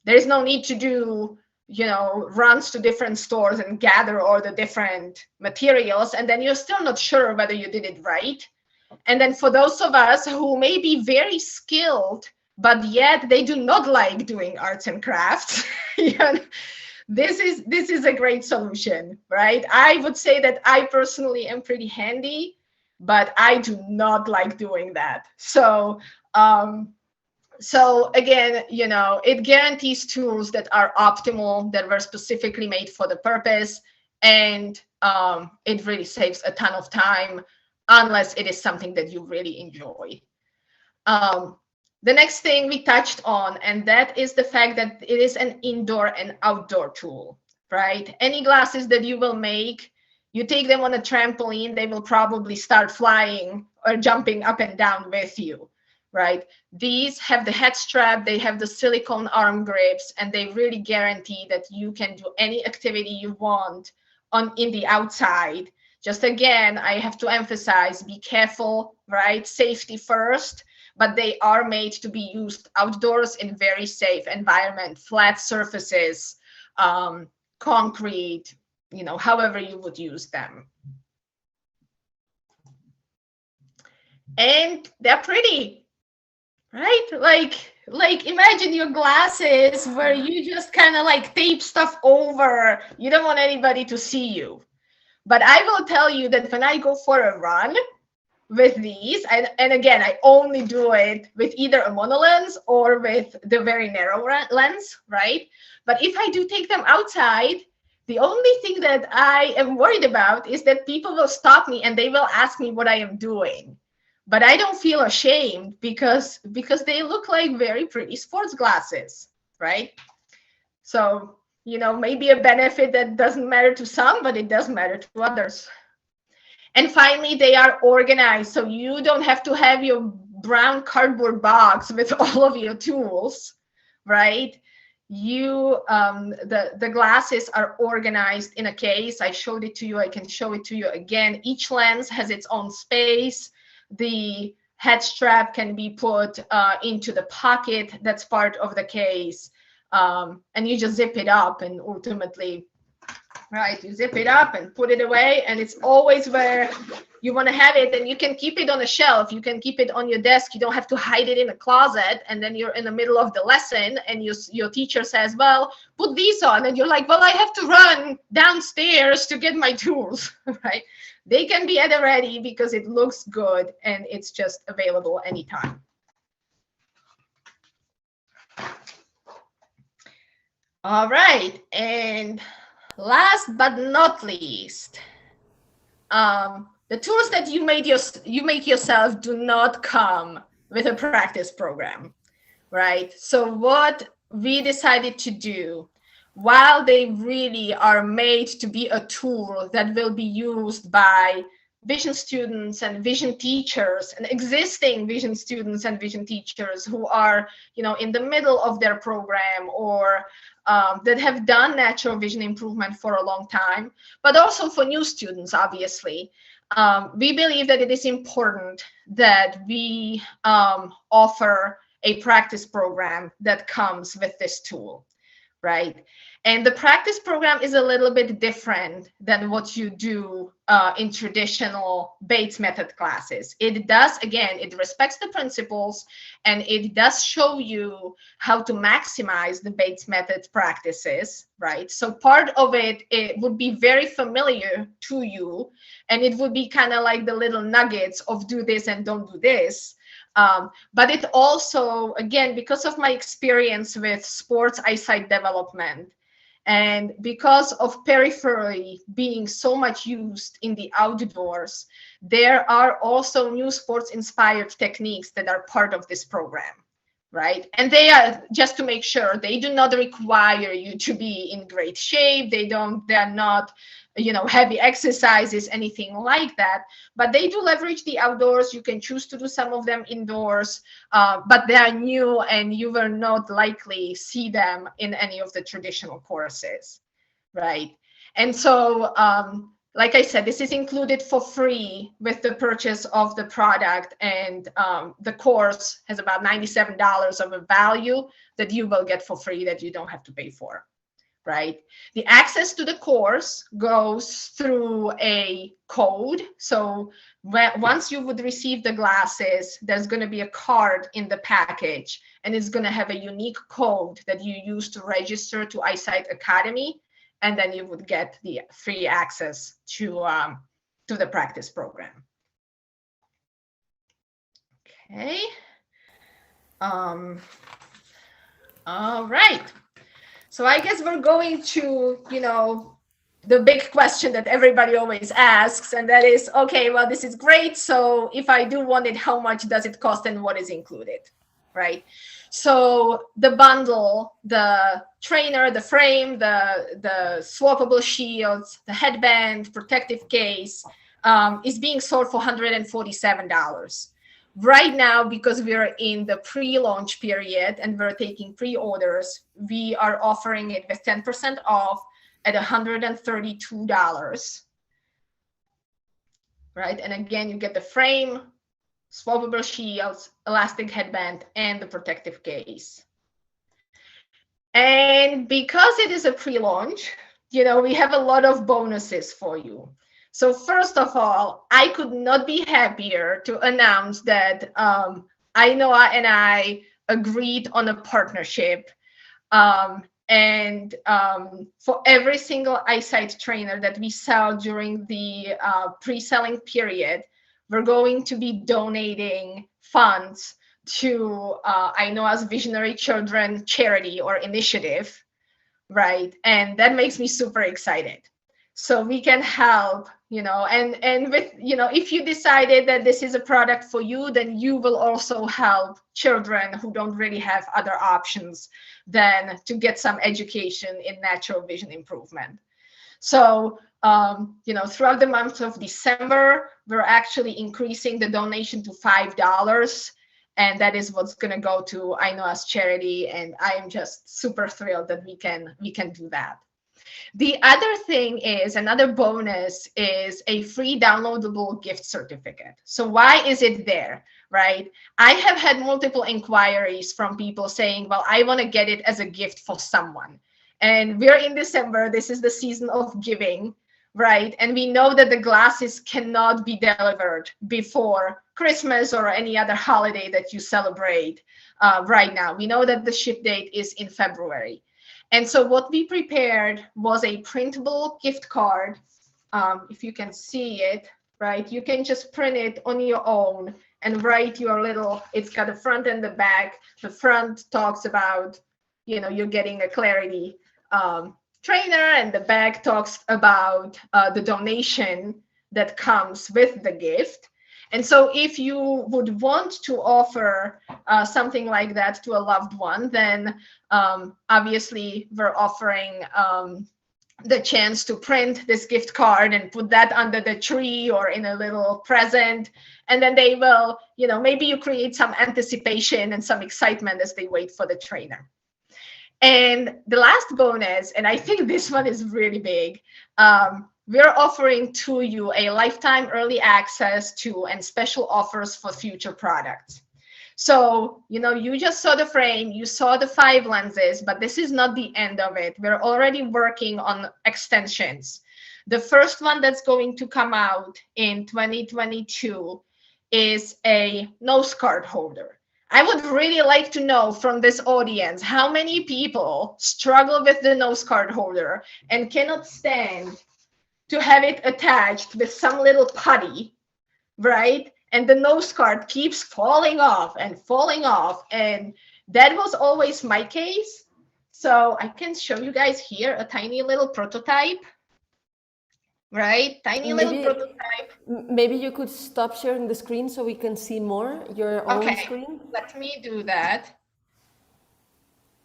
There's no need to do, you know, runs to different stores and gather all the different materials, and then you're still not sure whether you did it right. And then for those of us who may be very skilled, but yet they do not like doing arts and crafts, you know, this is a great solution, right? I would say that I personally am pretty handy, but I do not like doing that. So again, you know, it guarantees tools that are optimal, that were specifically made for the purpose, and it really saves a ton of time, unless it is something that you really enjoy. The next thing we touched on, and that is the fact that it is an indoor and outdoor tool, right? Any glasses that you will make, you take them on a trampoline, they will probably start flying or jumping up and down with you, right? These have the head strap, they have the silicone arm grips, and they really guarantee that you can do any activity you want in the outside. Just again, I have to emphasize, be careful, right? Safety first, but they are made to be used outdoors in very safe environment, flat surfaces, concrete, you know, however you would use them. And they're pretty, right? Like imagine your glasses where you just kind of like tape stuff over. You don't want anybody to see you. But I will tell you that when I go for a run with these, and again, I only do it with either a monolens or with the very narrow lens, right? But if I do take them outside, the only thing that I am worried about is that people will stop me and they will ask me what I am doing. But I don't feel ashamed because they look like very pretty sports glasses, right? So maybe a benefit that doesn't matter to some, but it does matter to others. And finally, they are organized, so you don't have to have your brown cardboard box with all of your tools, right? The glasses are organized in a case. I showed it to you. I can show it to you again. Each lens has its own space. The head strap can be put into the pocket that's part of the case, and you just zip it up, and ultimately, right, you zip it up and put it away, and it's always where you want to have it, and you can keep it on a shelf, you can keep it on your desk, you don't have to hide it in a closet, and then you're in the middle of the lesson and your teacher says, well, put these on, and you're like, well, I have to run downstairs to get my tools. Right? They can be at the ready because it looks good and it's just available anytime. All right, and last but not least, the tools that you make yourself do not come with a practice program, right? So what we decided to do, while they really are made to be a tool that will be used by vision students and vision teachers and existing vision students and vision teachers who are, in the middle of their program or that have done natural vision improvement for a long time, but also for new students, obviously. We believe that it is important that we offer a practice program that comes with this tool, right? And the practice program is a little bit different than what you do in traditional Bates method classes. It does, again, it respects the principles, and it does show you how to maximize the Bates method practices, right? So part of it would be very familiar to you, and it would be kind of like the little nuggets of do this and don't do this. But it also, again, because of my experience with sports eyesight development, and because of peripherally being so much used in the outdoors, there are also new sports inspired techniques that are part of this program, right? And they are, just to make sure, they do not require you to be in great shape. They're not, heavy exercises, anything like that, but they do leverage the outdoors. You can choose to do some of them indoors, but they are new and you will not likely see them in any of the traditional courses, right? And so, like I said, this is included for free with the purchase of the product, and the course has about $97 of a value that you will get for free that you don't have to pay for. Right? The access to the course goes through a code. So once you would receive the glasses, there's going to be a card in the package, and it's going to have a unique code that you use to register to Eyesight Academy, and then you would get the free access to the practice program. Okay. All right. So I guess we're going to, the big question that everybody always asks, and that is, okay, well, this is great. So if I do want it, how much does it cost and what is included, right? So the bundle, the trainer, the frame, the swappable shields, the headband, protective case is being sold for $147. Right now, because we're in the pre-launch period and we're taking pre-orders, we are offering it with 10% off at $132, right? And again, you get the frame, swappable shields, elastic headband, and the protective case. And because it is a pre-launch, we have a lot of bonuses for you. So first of all, I could not be happier to announce that Inoa and I agreed on a partnership. And for every single Eyesight trainer that we sell during the pre-selling period, we're going to be donating funds to Inoa's Visionary Children charity or initiative, right? And that makes me super excited. So we can help and with, if you decided that this is a product for you, then you will also help children who don't really have other options than to get some education in natural vision improvement. So, throughout the month of December, we're actually increasing the donation to $5. And that is what's going to go to Ainoa's charity. And I am just super thrilled that we can do that. The other thing is, another bonus is a free downloadable gift certificate. So why is it there, right? I have had multiple inquiries from people saying, well, I want to get it as a gift for someone. And we're in December. This is the season of giving, right? And we know that the glasses cannot be delivered before Christmas or any other holiday that you celebrate right now. We know that the ship date is in February. And so what we prepared was a printable gift card. If you can see it, right? You can just print it on your own and write your little, it's got a front and the back. The front talks about, you're getting a clarity trainer, and the back talks about the donation that comes with the gift. And so if you would want to offer something like that to a loved one, then obviously we're offering the chance to print this gift card and put that under the tree or in a little present. And then they will, maybe you create some anticipation and some excitement as they wait for the trainer. And the last bonus, and I think this one is really big, we're offering to you a lifetime early access to and special offers for future products. So, you just saw the frame, you saw the 5 lenses, but this is not the end of it. We're already working on extensions. The first one that's going to come out in 2022 is a nose card holder. I would really like to know from this audience how many people struggle with the nose card holder and cannot stand to have it attached with some little putty, right? And the nose card keeps falling off. And that was always my case. So I can show you guys here a tiny little prototype, right? Little prototype. Maybe you could stop sharing the screen so we can see more your own screen. Let me do that.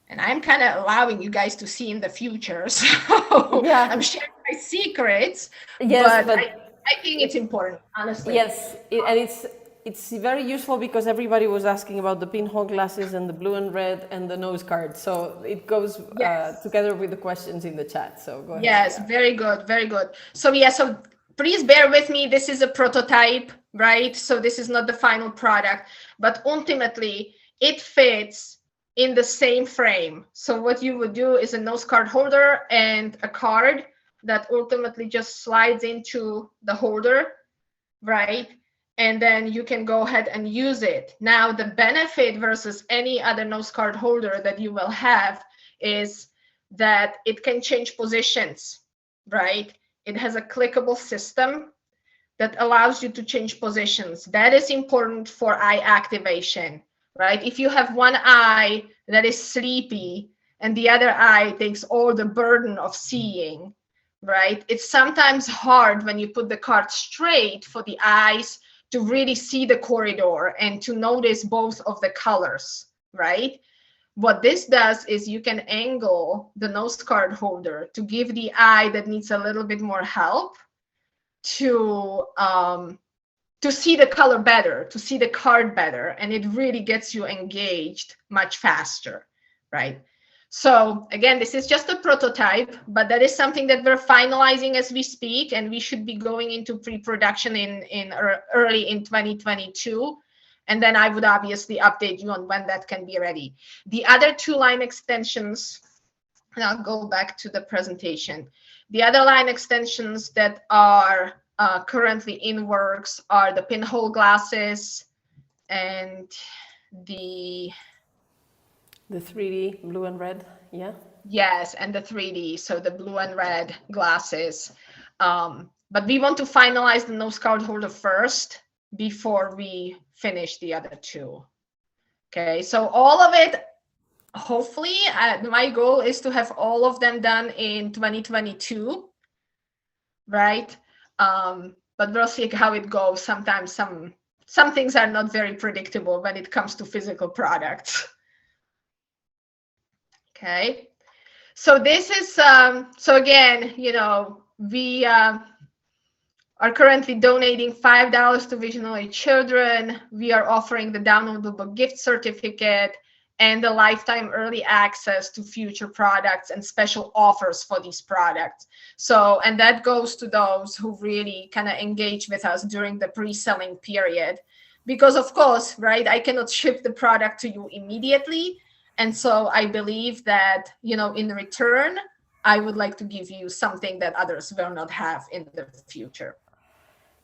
And I'm kind of allowing you guys to see in the future. So yeah. I'm sharing my secrets. Yes, but I think it's important, honestly. Yes, and it's very useful because everybody was asking about the pinhole glasses and the blue and red and the nose card. So it goes together with the questions in the chat. So go ahead. Yes, very good, very good. So so please bear with me. This is a prototype, right? So this is not the final product, but ultimately it fits in the same frame. So what you would do is a nose card holder and a card that ultimately just slides into the holder, right? And then you can go ahead and use it. Now, the benefit versus any other nose card holder that you will have is that it can change positions, right? It has a clickable system that allows you to change positions. That is important for eye activation, right? If you have one eye that is sleepy and the other eye takes all the burden of seeing, right? It's sometimes hard when you put the card straight for the eyes to really see the corridor and to notice both of the colors, right? What this does is you can angle the nose card holder to give the eye that needs a little bit more help to see the color better, to see the card better, and it really gets you engaged much faster, right? So again, this is just a prototype, but that is something that we're finalizing as we speak, and we should be going into pre-production early in 2022. And then I would obviously update you on when that can be ready. The other 2 line extensions, and I'll go back to the presentation. The other line extensions that are currently in works are the pinhole glasses and the 3D blue and red, yeah? Yes, and the 3D, so the blue and red glasses. But we want to finalize the nose card holder first before we finish the other 2. Okay, so all of it, hopefully, my goal is to have all of them done in 2022, right? But we'll see how it goes. Sometimes some things are not very predictable when it comes to physical products. Okay. So this is, so again, we are currently donating $5 to visionary children. We are offering the downloadable gift certificate and the lifetime early access to future products and special offers for these products. So, and that goes to those who really kind of engage with us during the pre-selling period. Because of course, right, I cannot ship the product to you immediately. And so I believe that, in return, I would like to give you something that others will not have in the future.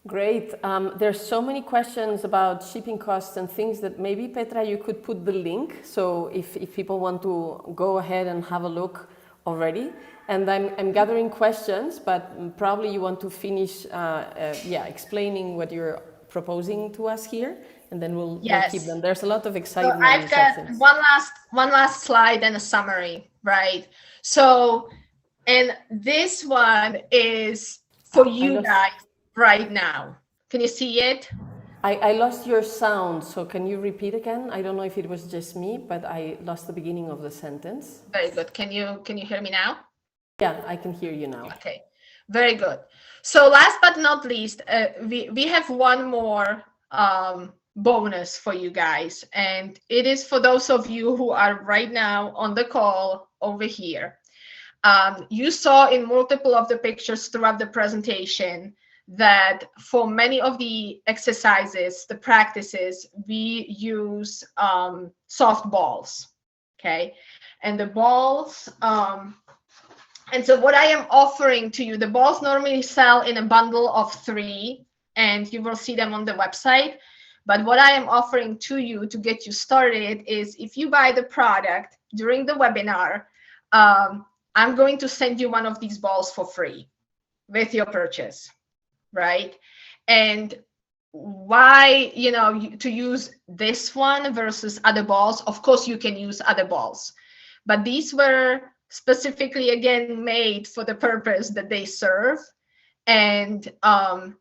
Great. There's so many questions about shipping costs and things that maybe, Petra, you could put the link. So if people want to go ahead and have a look already. And I'm gathering questions, but probably you want to finish explaining what you're proposing to us here, and then we'll keep them. There's a lot of excitement. So I've got one last slide and a summary, right? So, and this one is for you guys right now. Can you see it? I lost your sound, so can you repeat again? I don't know if it was just me, but I lost the beginning of the sentence. Very good. Can you hear me now? Yeah, I can hear you now. Okay, very good. So last but not least, we have one more bonus for you guys, and it is for those of you who are right now on the call over here. You saw in multiple of the pictures throughout the presentation that for many of the exercises, the practices, we use soft balls, okay? And the balls, and so what I am offering to you, the balls normally sell in a bundle of 3, and you will see them on the website. But what I am offering to you to get you started is if you buy the product during the webinar, I'm going to send you one of these balls for free with your purchase, right? And why, to use this one versus other balls, of course you can use other balls, but these were specifically, again, made for the purpose that they serve. And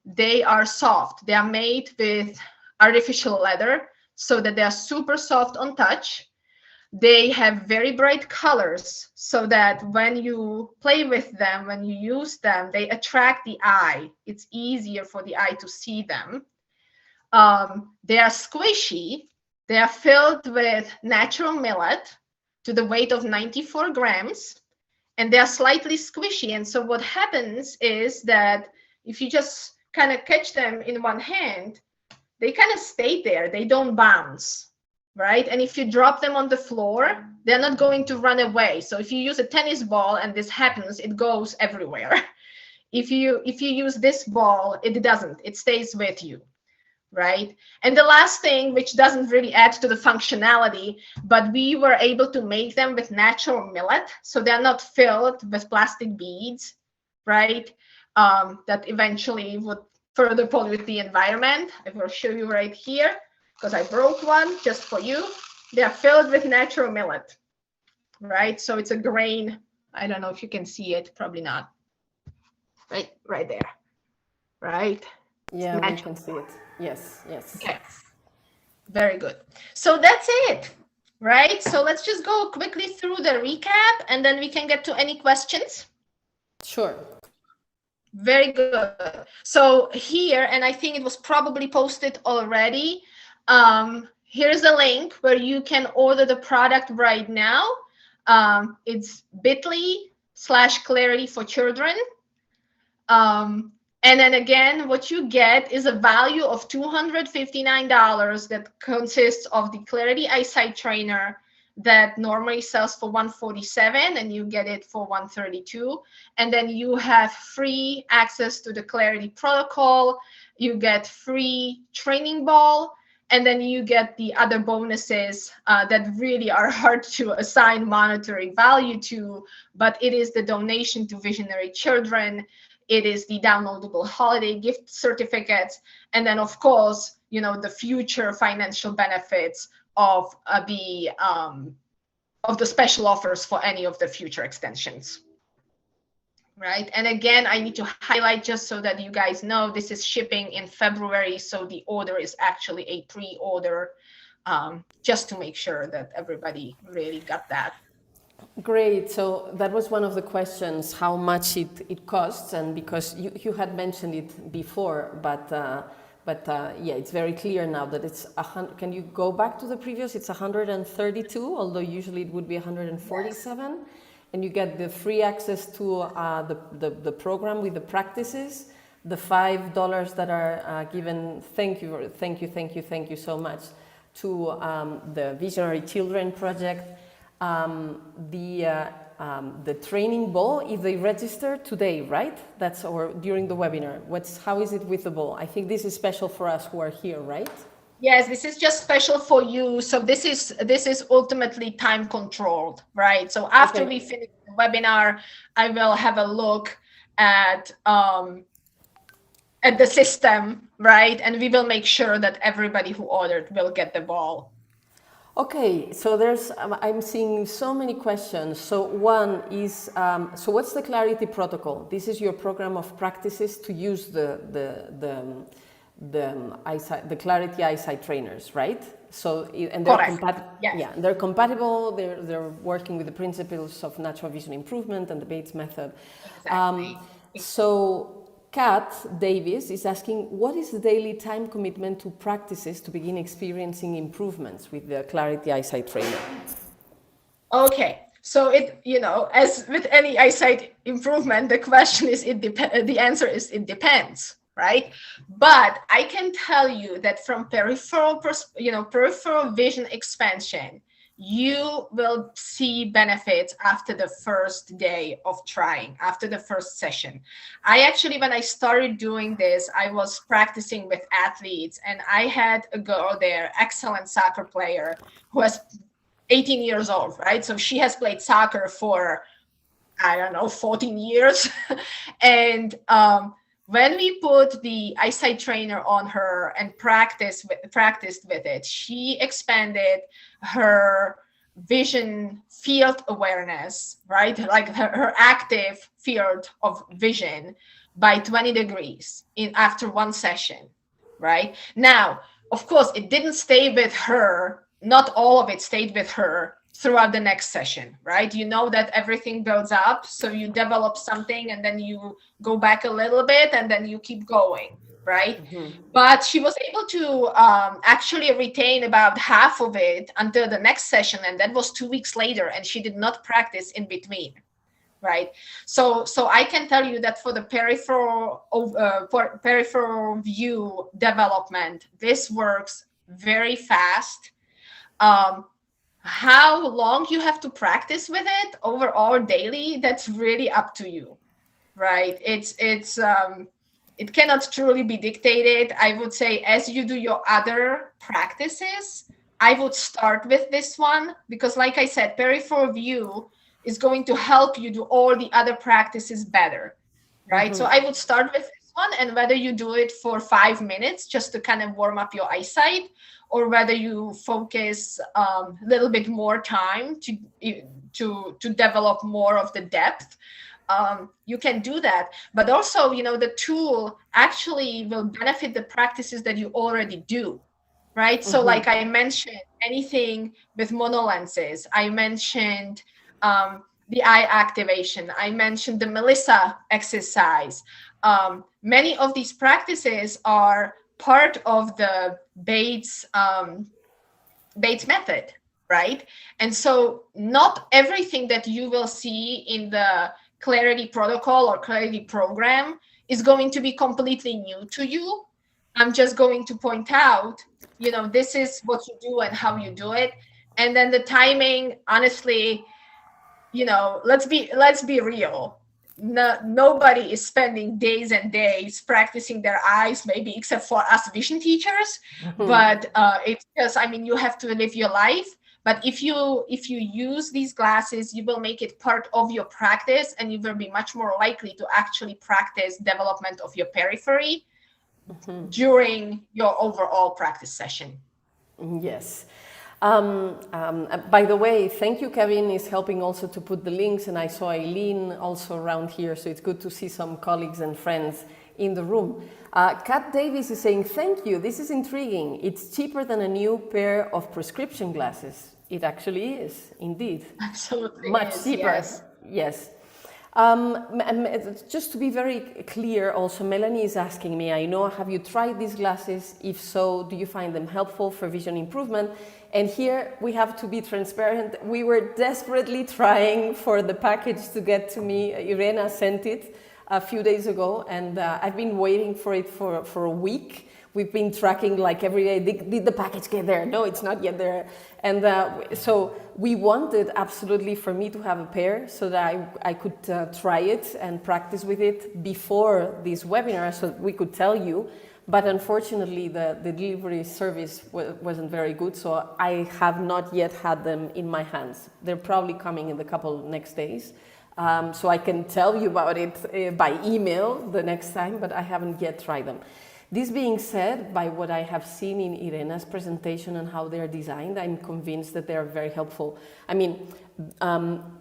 they are soft. They are made with artificial leather so that they are super soft on touch. They have very bright colors so that when you play with them, when you use them, they attract the eye. It's easier for the eye to see them. They are squishy. They are filled with natural millet to the weight of 94 grams, and they are slightly squishy. And so what happens is that if you just kind of catch them in one hand, they kind of stay there. They don't bounce, right? And if you drop them on the floor, they're not going to run away. So if you use a tennis ball and this happens, it goes everywhere. If you use this ball, it doesn't. It stays with you, right? And the last thing, which doesn't really add to the functionality, but we were able to make them with natural millet, so they're not filled with plastic beads, right? That eventually would further pollute the environment. I will show you right here, because I broke one just for you. They're filled with natural millet, right? So it's a grain. I don't know if you can see it, probably not. Right there, right? Yeah, we can see it. Yes. Okay, very good. So that's it, right? So let's just go quickly through the recap, and then we can get to any questions. Sure. Very good. So here, and I think it was probably posted already, here's a link where you can order the product right now. It's bit.ly/clarity for children. And then again, what you get is a value of $259 that consists of the Clarity Eyesight Trainer that normally sells for $147, and you get it for $132. And then you have free access to the Clarity Protocol. You get free training ball, and then you get the other bonuses that really are hard to assign monetary value to, but it is the donation to visionary children. It is the downloadable holiday gift certificates, and then of course, the future financial benefits of the special offers for any of the future extensions, right? And again, I need to highlight just so that you guys know this is shipping in February, so the order is actually a pre-order, just to make sure that everybody really got that. Great. So that was one of the questions, how much it costs, and because you had mentioned it before, but yeah, it's very clear now that it's can you go back to the previous? It's 132, although usually it would be 147, yes. And you get the free access to the program with the practices, the $5 that are given. Thank you so much to the Visionary Children Project. The training ball, if they register today, right? That's, or during the webinar. How is it with the ball? I think this is special for us who are here, right? Yes, this is just special for you. So this is ultimately time controlled, right? So after we finish the webinar, I will have a look at the system, right? And we will make sure that everybody who ordered will get the ball. Okay, so I'm seeing so many questions. So one is, so what's the Clarity Protocol? This is your program of practices to use the Clarity Eyesight trainers, right? So, and they're compatible. Yes. Yeah, they're compatible. They're working with the principles of natural vision improvement and the Bates method. Exactly. So Kat Davis is asking, what is the daily time commitment to practices to begin experiencing improvements with the Clarity Eyesight trainer? Okay, so as with any eyesight improvement, the question is, the answer is it depends, right? But I can tell you that from peripheral vision expansion, you will see benefits after the first day of trying, after the first session. When I started doing this, I was practicing with athletes, and I had a girl there, excellent soccer player, who was 18 years old, right? So she has played soccer for, 14 years. And when we put the eyesight trainer on her and practiced with it, she expanded her vision field awareness, right? Like her active field of vision by 20 degrees after one session, right? Now, of course, it didn't stay with her. Not all of it stayed with her throughout the next session, right? You know that everything builds up. So you develop something and then you go back a little bit and then you keep going, right? Mm-hmm. But she was able to actually retain about half of it until the next session. And that was 2 weeks later, and she did not practice in between, right? So I can tell you that for the peripheral view development, this works very fast. How long you have to practice with it overall daily, that's really up to you, right? It cannot truly be dictated. I would say as you do your other practices, I would start with this one, because like I said, peripheral view is going to help you do all the other practices better, right? Mm-hmm. So I would start with this one, and whether you do it for 5 minutes just to kind of warm up your eyesight, or whether you focus a little bit more time to develop more of the depth, you can do that. But also, the tool actually will benefit the practices that you already do, right? Mm-hmm. So like I mentioned, anything with monolenses, I mentioned the eye activation, I mentioned the Melissa exercise. Many of these practices are part of the Bates method, right? And so not everything that you will see in the Clarity protocol or Clarity program is going to be completely new to you. I'm just going to point out, this is what you do and how you do it. And then the timing, honestly, let's be real. Nobody is spending days and days practicing their eyes, maybe except for us vision teachers. Mm-hmm. But it's just, you have to live your life. But if you use these glasses, you will make it part of your practice, and you will be much more likely to actually practice development of your periphery mm-hmm. during your overall practice session. Yes. By the way, thank you, Kevin, is helping also to put the links, and I saw Eileen also around here, so it's good to see some colleagues and friends in the room. Kat Davis is saying, thank you, this is intriguing. It's cheaper than a new pair of prescription glasses. It actually is, indeed. Absolutely. Much cheaper. Yes. Yes. Just to be very clear, also, Melanie is asking me, I know, have you tried these glasses? If so, do you find them helpful for vision improvement? And here we have to be transparent. We were desperately trying for the package to get to me. Irena sent it a few days ago, and I've been waiting for it for a week. We've been tracking like every day, did the package get there? No, it's not yet there. And so we wanted absolutely for me to have a pair so that I could try it and practice with it before this webinar so we could tell you. But unfortunately, the delivery service wasn't very good, so I have not yet had them in my hands. They're probably coming in the couple next days. So I can tell you about it by email the next time, but I haven't yet tried them. This being said, by what I have seen in Irena's presentation and how they're designed, I'm convinced that they're very helpful. I mean,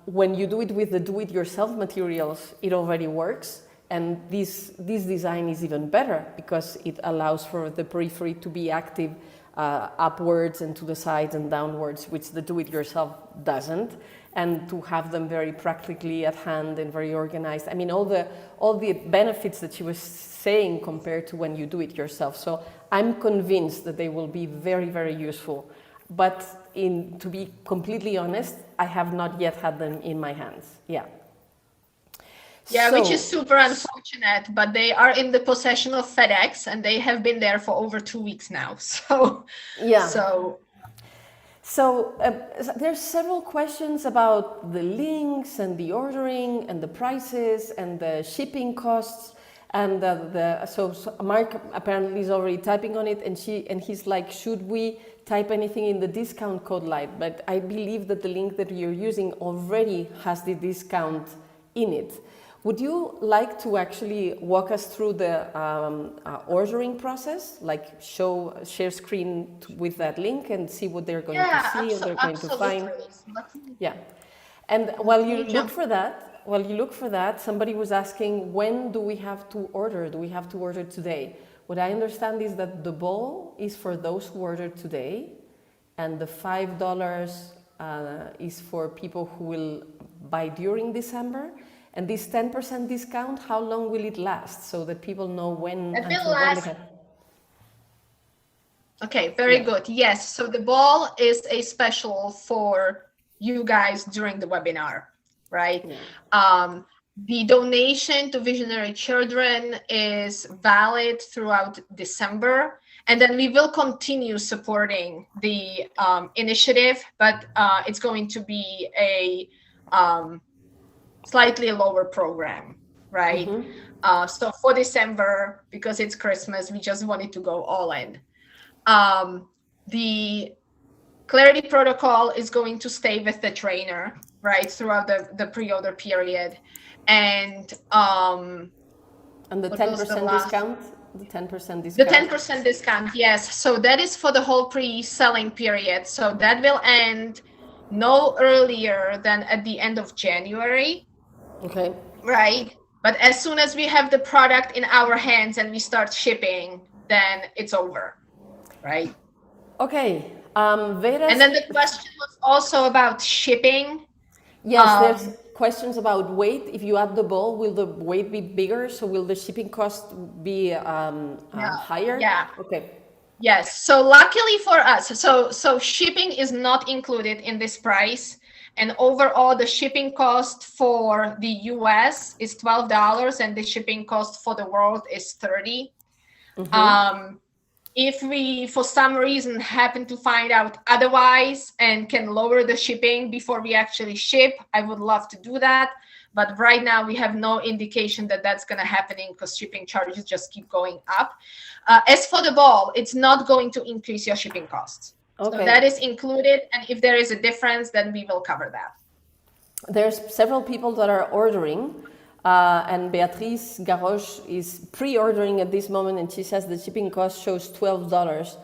when you do it with the do-it-yourself materials, it already works. And this design is even better because it allows for the periphery to be active upwards and to the sides and downwards, which the do-it-yourself doesn't, and to have them very practically at hand and very organized. I mean, all the benefits that she was saying compared to when you do it yourself. So I'm convinced that they will be very, very useful. But to be completely honest, I have not yet had them in my hands. Yeah. Yeah, which is super unfortunate, but they are in the possession of FedEx and they have been there for over 2 weeks now. So, yeah. So there's several questions about the links and the ordering and the prices and the shipping costs. And so Mark apparently is already typing on it, and he's like, should we type anything in the discount code light? But I believe that the link that you're using already has the discount in it. Would you like to actually walk us through the ordering process, like share screen with that link and see what they're going to see and they're going to find? Yeah. And while you look for that, somebody was asking, when do we have to order? Do we have to order today? What I understand is that the ball is for those who ordered today, and the $5 is for people who will buy during December. And this 10% discount, how long will it last so that people know when? It will last. Okay, very good. Yes, so the ball is a special for you guys during the webinar, right? Yeah. The donation to Visionary Children is valid throughout December, and then we will continue supporting the initiative, but it's going to be a slightly lower program, right? Mm-hmm. So for December, because it's Christmas, we just wanted to go all in. The Clarity protocol is going to stay with the trainer, right, throughout the pre-order period. And the 10% discount? The 10% discount? The 10% discount, yes. So that is for the whole pre-selling period. So that will end no earlier than at the end of January. Okay. Right. But as soon as we have the product in our hands and we start shipping, then it's over. Right. Okay. And then the question was also about shipping. Yes, there's questions about weight. If you add the ball, will the weight be bigger? So will the shipping cost be higher? Yeah. Okay. Yes. So luckily for us, so shipping is not included in this price. And overall, the shipping cost for the US is $12, and the shipping cost for the world is $30. Mm-hmm. If we, for some reason, happen to find out otherwise and can lower the shipping before we actually ship, I would love to do that. But right now, we have no indication that that's going to happen because shipping charges just keep going up. As for the ball, it's not going to increase your shipping costs. Okay. So that is included, and if there is a difference, then we will cover that. There's several people that are ordering, and Beatrice Garroche is pre-ordering at this moment, and she says the shipping cost shows $12.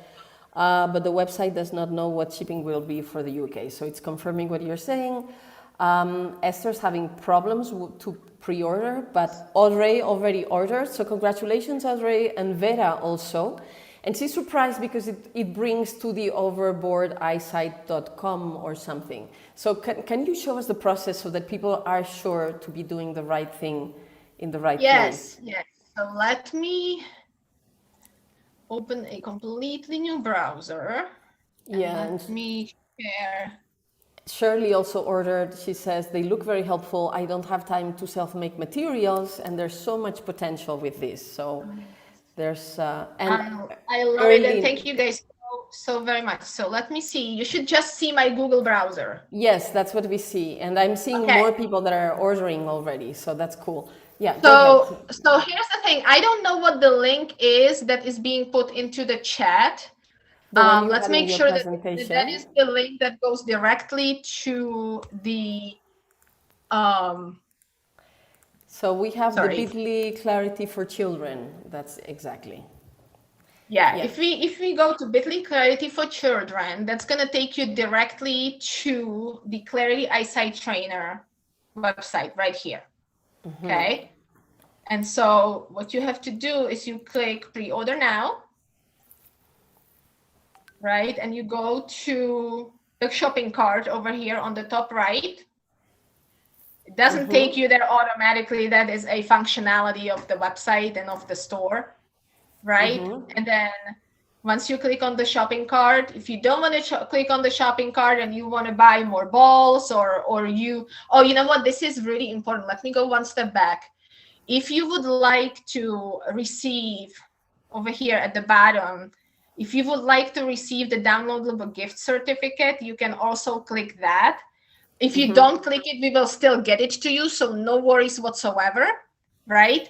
but the website does not know what shipping will be for the UK. So it's confirming what you're saying. Esther's having problems to pre-order, but Audrey already ordered. So congratulations, Audrey, and Vera also. And she's surprised because it brings to the overboard eyesight.com or something. So can you show us the process so that people are sure to be doing the right thing in the right place? Yes. So let me open a completely new browser. Yeah. Let me share. Shirley also ordered, she says, they look very helpful. I don't have time to self-make materials, and there's so much potential with this. So there's, I love it, and thank you guys so very much. So let me see. You should just see my Google browser. Yes, that's what we see. And I'm seeing more people that are ordering already. So that's cool. Yeah. So here's the thing. I don't know what the link is that is being put into the chat. Let's make sure that that is the link that goes directly to the so we have the bit.ly Clarity for Children. That's exactly. Yeah. If we go to bit.ly Clarity for Children, that's going to take you directly to the Clarity Eyesight Trainer website right here. Okay. And so what you have to do is you click pre-order now, right? And you go to the shopping cart over here on the top right. It doesn't take you there automatically. That is a functionality of the website and of the store, right? And then once you click on the shopping cart, if you don't want to click on the shopping cart and you want to buy more balls or you know what, this is really important. Let me go one step back. If you would like to receive over here at the bottom, if you would like to receive the downloadable gift certificate, you can also click that. If you don't click it, we will still get it to you. So no worries whatsoever, right?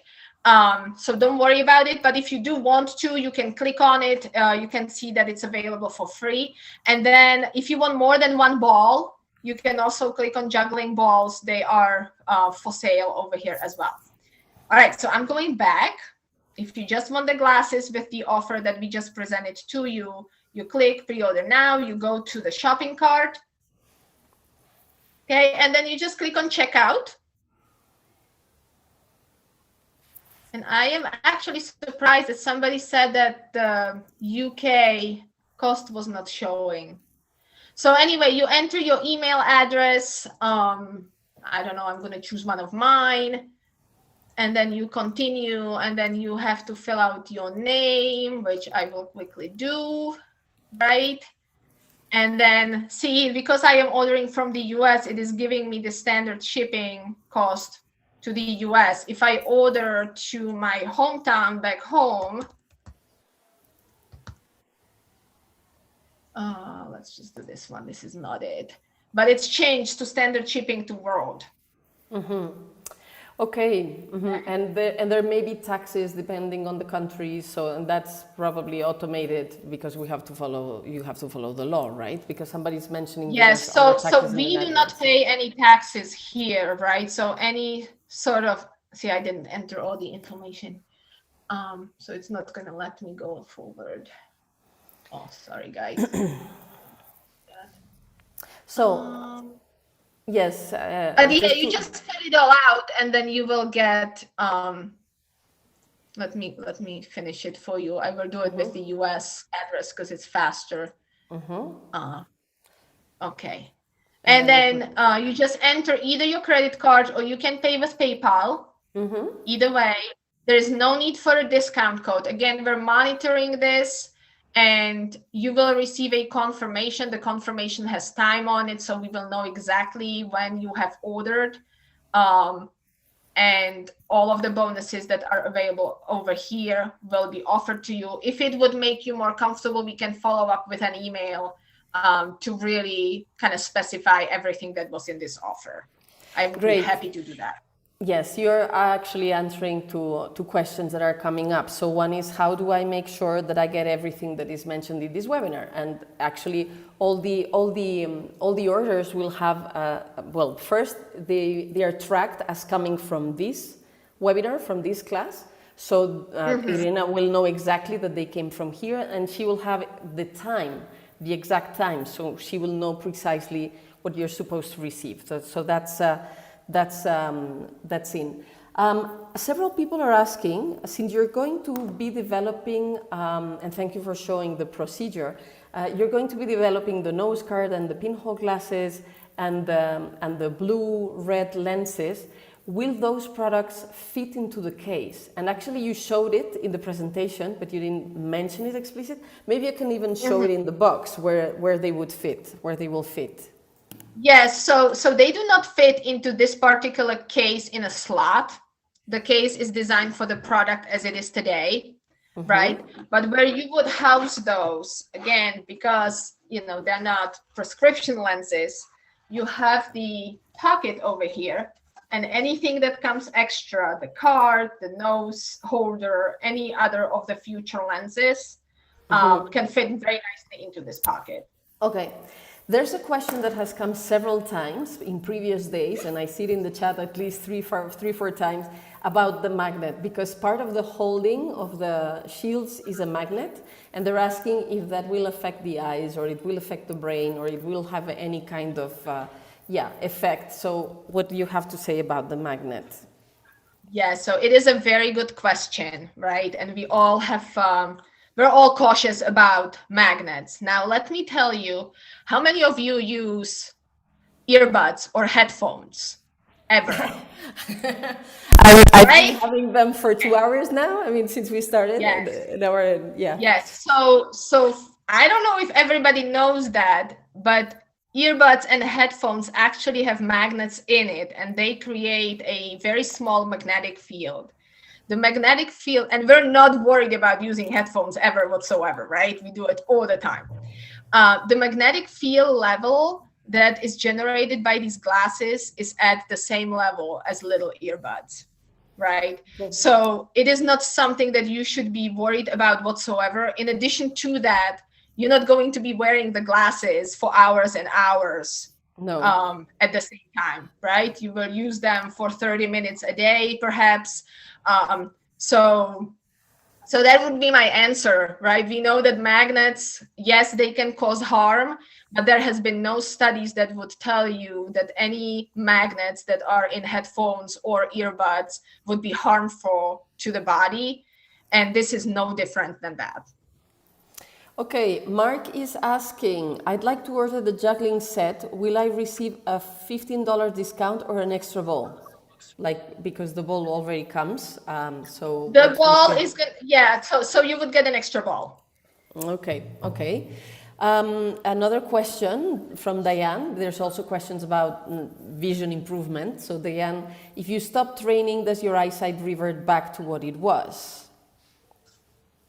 So don't worry about it. But if you do want to, you can click on it. You can see that it's available for free. And then if you want more than one ball, you can also click on juggling balls. They are for sale over here as well. All right, so I'm going back. If you just want the glasses with the offer that we just presented to you, you click pre-order now, you go to the shopping cart. Okay, and then you just click on checkout. And I am actually surprised that somebody said that the UK cost was not showing. So anyway, you enter your email address. I don't know, I'm going to choose one of mine. And then you continue, and then you have to fill out your name, which I will quickly do, right? And then see, because I am ordering from the US, it is giving me the standard shipping cost to the US. If I order to my hometown back home, let's just do this one. This is not it, but it's changed to standard shipping to world. Okay, and there may be taxes depending on the country, and that's probably automated because you have to follow the law, right? Because somebody's mentioning yes. So we do not pay any taxes here, right? So any sort of I didn't enter all the information, so it's not going to let me go forward. Oh, sorry, guys. So. Yes. You just fill it all out, and then you will get. Let me finish it for you. I will do it with the US address because it's faster. Okay, and then you just enter either your credit card or you can pay with PayPal. Either way, there is no need for a discount code. Again, we're monitoring this. And you will receive a confirmation. The confirmation has time on it, so we will know exactly when you have ordered. And all of the bonuses that are available over here will be offered to you. If it would make you more comfortable, we can follow up with an email to really kind of specify everything that was in this offer. I would be happy to do that. Yes, you're actually answering to questions that are coming up. So one is, how do I make sure that I get everything that is mentioned in this webinar? And actually, all the orders will have first they are tracked as coming from this webinar, from this class. So Irena will know exactly that they came from here, and she will have the time, the exact time. So she will know precisely what you're supposed to receive. So that's in. Several people are asking, since you're going to be developing, and thank you for showing the procedure, you're going to be developing the nose guard and the pinhole glasses and the blue-red lenses. Will those products fit into the case? And actually you showed it in the presentation, but you didn't mention it explicit. Maybe you can even show it in the box where they would fit, where they will fit. Yes, so they do not fit into this particular case in a slot. The case is designed for the product as it is today, right? But where you would house those, again, because they're not prescription lenses, you have the pocket over here, and anything that comes extra, the card, the nose holder, any other of the future lenses, can fit very nicely into this pocket. Okay. There's a question that has come several times in previous days, and I see it in the chat at least three, four times, about the magnet, because part of the holding of the shields is a magnet, and they're asking if that will affect the eyes, or it will affect the brain, or it will have any kind of effect. So what do you have to say about the magnet? Yeah, so it is a very good question, right? And we all have we're all cautious about magnets. Now, let me tell you, how many of you use earbuds or headphones ever? I've been having them for 2 hours now. I mean, since we started. Yes. Yes. So I don't know if everybody knows that, but earbuds and headphones actually have magnets in it, and they create a very small magnetic field. The magnetic field, and we're not worried about using headphones ever whatsoever, right? We do it all the time. The magnetic field level that is generated by these glasses is at the same level as little earbuds, right? So it is not something that you should be worried about whatsoever. In addition to that, you're not going to be wearing the glasses for hours and hours at the same time, right? You will use them for 30 minutes a day, perhaps. So that would be my answer, right? We know that magnets, yes, they can cause harm, but there has been no studies that would tell you that any magnets that are in headphones or earbuds would be harmful to the body. And this is no different than that. Okay, Mark is asking, I'd like to order the juggling set. Will I receive a $15 discount or an extra ball? Like, because the ball already comes, so... The ball is good, yeah, so you would get an extra ball. Okay. Another question from Diane. There's also questions about vision improvement. So Diane, if you stop training, does your eyesight revert back to what it was?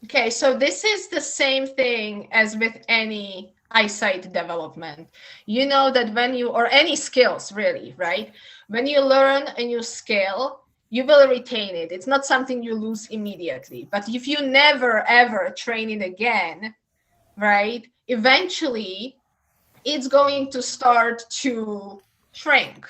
Okay, so this is the same thing as with any eyesight development. You know that when you, or any skills really, right? When you learn a new skill, you will retain it. It's not something you lose immediately. But if you never, ever train it again, right? Eventually, it's going to start to shrink,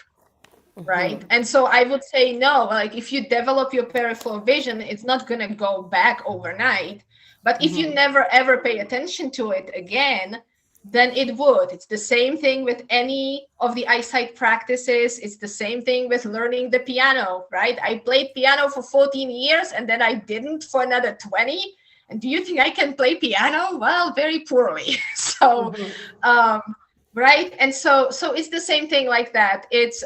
right? And so I would say no, like if you develop your peripheral vision, it's not going to go back overnight. But if you never ever pay attention to it again, then it would. It's the same thing with any of the eyesight practices. It's the same thing with learning the piano, right? I played piano for 14 years and then I didn't for another 20. And do you think I can play piano? Well, very poorly. So, right? And so it's the same thing like that. It's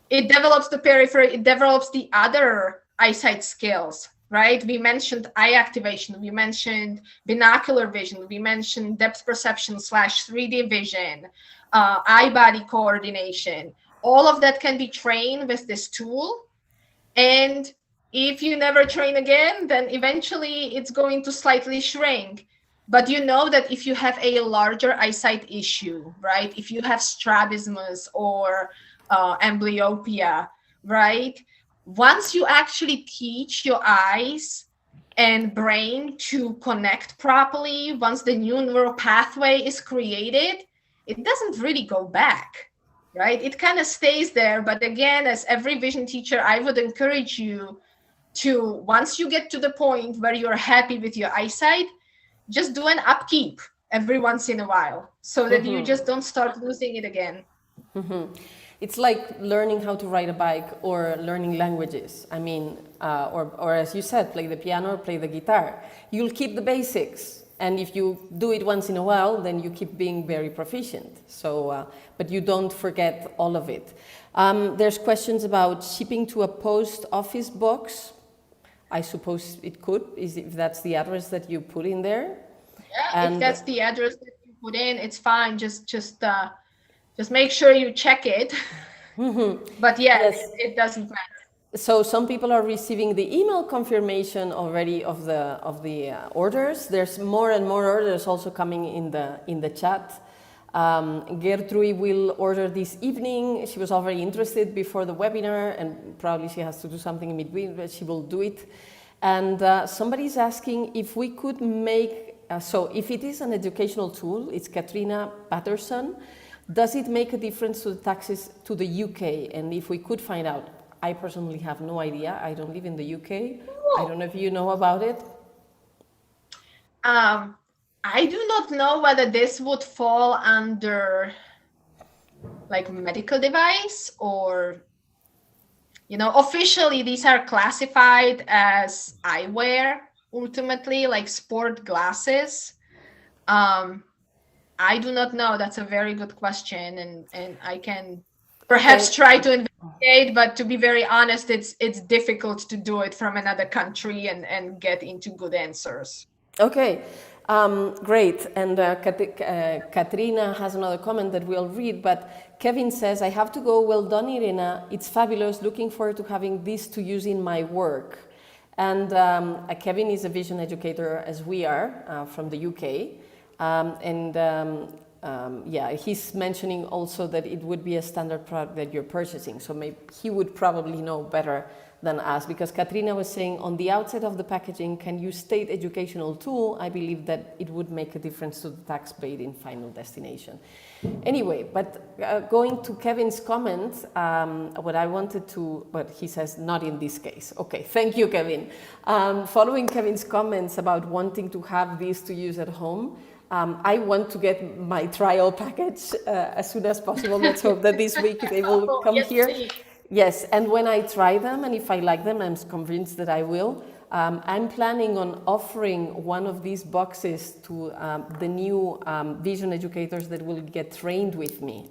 it develops the periphery, it develops the other eyesight skills, right? We mentioned eye activation, we mentioned binocular vision, we mentioned depth perception / 3D vision, eye-body coordination. All of that can be trained with this tool. And if you never train again, then eventually it's going to slightly shrink. But you know that if you have a larger eyesight issue, right? If you have strabismus or amblyopia, right? Once you actually teach your eyes and brain to connect properly, once the new neural pathway is created, it doesn't really go back, right? It kind of stays there. But again, as every vision teacher, I would encourage you to, once you get to the point where you're happy with your eyesight, just do an upkeep every once in a while so that you just don't start losing it again. It's like learning how to ride a bike or learning languages. I mean, or as you said, play the piano or play the guitar. You'll keep the basics. And if you do it once in a while, then you keep being very proficient. So, but you don't forget all of it. There's questions about shipping to a post office box. I suppose it could, if that's the address that you put in there. Yeah, and if that's the address that you put in, it's fine. Just make sure you check it. But yes, it doesn't matter. So some people are receiving the email confirmation already of the orders. There's more and more orders also coming in the chat. Gertrude will order this evening. She was already interested before the webinar, and probably she has to do something in between, but she will do it. And somebody's asking if we could make, so if it is an educational tool, it's Katrina Patterson, does it make a difference to the taxes to the UK? And if we could find out, I personally have no idea. I don't live in the UK. I don't know if you know about it. I do not know whether this would fall under like medical device or, you know, officially these are classified as eyewear, ultimately, like sport glasses. I do not know. That's a very good question, and I can perhaps try to investigate, but to be very honest, it's difficult to do it from another country and get into good answers. Okay, great. And Katrina has another comment that we'll read, but Kevin says, I have to go. Well done, Irena. It's fabulous. Looking forward to having this to use in my work. And Kevin is a vision educator, as we are, from the UK. Yeah, he's mentioning also that it would be a standard product that you're purchasing. So maybe he would probably know better than us, because Katrina was saying on the outside of the packaging, can you state educational tool? I believe that it would make a difference to the tax paid in final destination. Anyway, but going to Kevin's comment, what I wanted to, but he says not in this case. Okay, thank you, Kevin. Following Kevin's comments about wanting to have this to use at home, I want to get my trial package as soon as possible. Let's hope that this week they will come here. Please. Yes, and when I try them, and if I like them, I'm convinced that I will. I'm planning on offering one of these boxes to the new vision educators that will get trained with me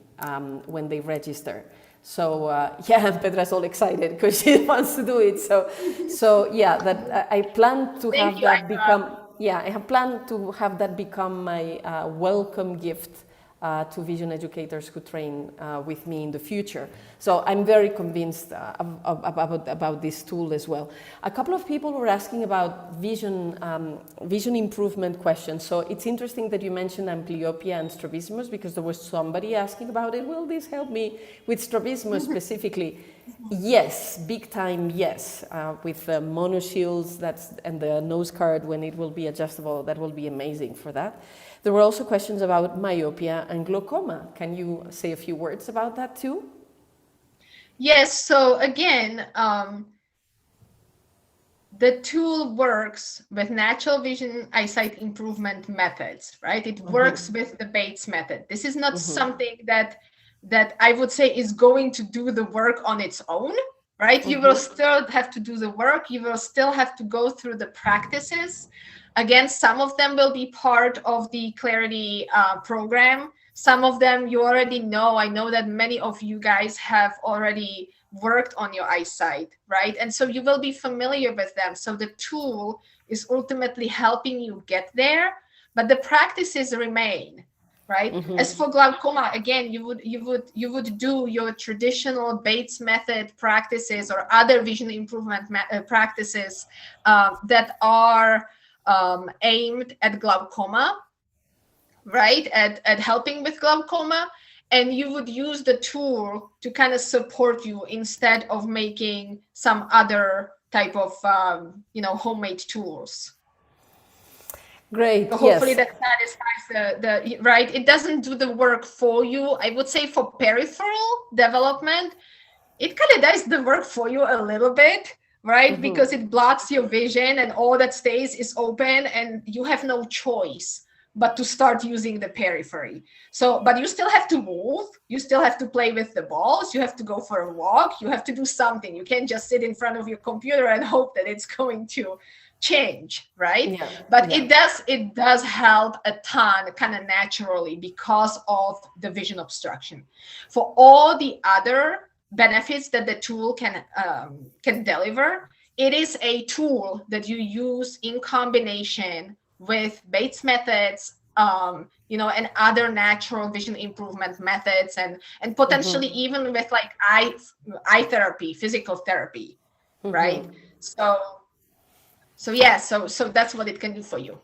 when they register. So yeah, Petra's all excited because she wants to do it. So yeah, that I plan to have that become. Yeah, I have planned to have that become my welcome gift to vision educators who train with me in the future. So I'm very convinced about this tool as well. A couple of people were asking about vision improvement questions. So it's interesting that you mentioned amblyopia and strabismus, because there was somebody asking about it. Will this help me with strabismus specifically? Yes, big time, yes. With the monoshields and the nose guard, when it will be adjustable, that will be amazing for that. There were also questions about myopia and glaucoma. Can you say a few words about that too? Yes, so again, the tool works with natural vision eyesight improvement methods, right? It works with the Bates method. This is not something that I would say is going to do the work on its own, right? You will still have to do the work. You will still have to go through the practices. Again, some of them will be part of the Clarity program. Some of them you already know. I know that many of you guys have already worked on your eyesight, right? And so you will be familiar with them. So the tool is ultimately helping you get there, but the practices remain, right? As for glaucoma, again, you would do your traditional Bates method practices or other vision improvement practices that are aimed at glaucoma, right? At helping with glaucoma, and you would use the tool to kind of support you instead of making some other type of homemade tools. Great. So hopefully that satisfies the right. It doesn't do the work for you. I would say for peripheral development, it kind of does the work for you a little bit, right? Because it blocks your vision and all that stays is open and you have no choice but to start using the periphery. So, but you still have to move, you still have to play with the balls, you have to go for a walk, you have to do something. You can't just sit in front of your computer and hope that it's going to change, right? Yeah, But yeah. it does help a ton kind of naturally because of the vision obstruction. For all the other benefits that the tool can deliver, it is a tool that you use in combination with Bates methods, and other natural vision improvement methods, and potentially even with like eye therapy, physical therapy, right? So that's what it can do for you.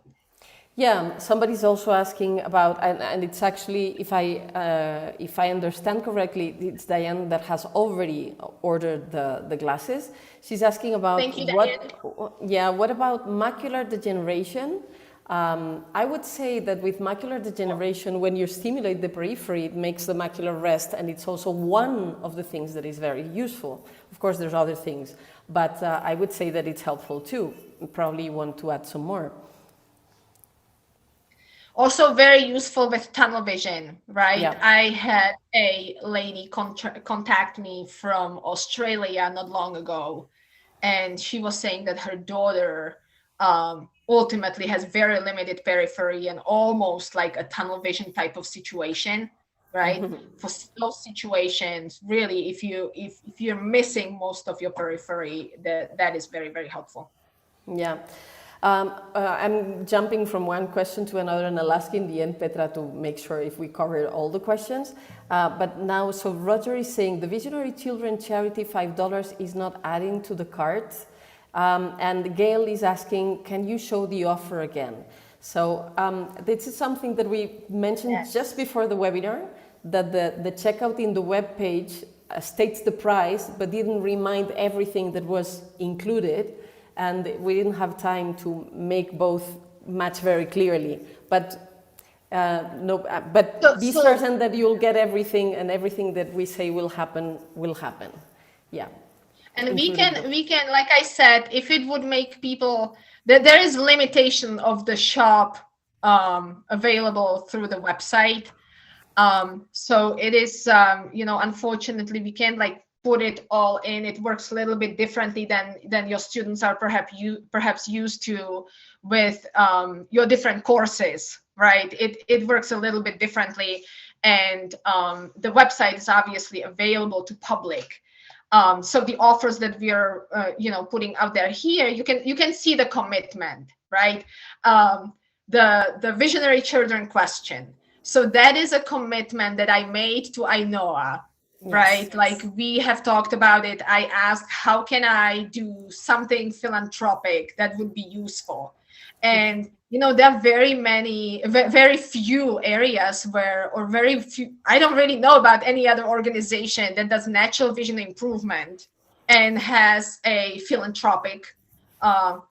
Yeah, somebody's also asking about, and it's actually, if I understand correctly, it's Diane that has already ordered the glasses. She's asking about Thank you, Diane. what about macular degeneration? I would say that with macular degeneration, when you stimulate the periphery, it makes the macular rest, and it's also one of the things that is very useful. Of course, there's other things, but I would say that it's helpful too. You probably want to add some more. Also very useful with tunnel vision, right? Yeah. I had a lady contact me from Australia not long ago, and she was saying that her daughter ultimately has very limited periphery and almost like a tunnel vision type of situation, right? For those situations, really, if you're missing most of your periphery, that is very, very helpful. Yeah. I'm jumping from one question to another, and I'll ask in the end, Petra, to make sure if we covered all the questions. But now, so Roger is saying the Visionary Children Charity $5 is not adding to the cart. And Gail is asking, can you show the offer again? So this is something that we mentioned just before the webinar, that the checkout in the web page states the price, but didn't remind everything that was included. And we didn't have time to make both match very clearly. But be certain that you'll get everything, and everything that we say will happen will happen. Yeah. And we can, like I said, if it would make people, there is limitation of the shop available through the website. So it is, unfortunately, we can't like put it all in. It works a little bit differently than your students are perhaps used to with your different courses, right? It works a little bit differently, and the website is obviously available to public. So the offers that we are, putting out there here, you can see the commitment, right? The Visionary Children question. So that is a commitment that I made to Ainoa. Right? Yes. Like we have talked about it. I asked, how can I do something philanthropic that would be useful? And, there are very few areas I don't really know about any other organization that does natural vision improvement and has a philanthropic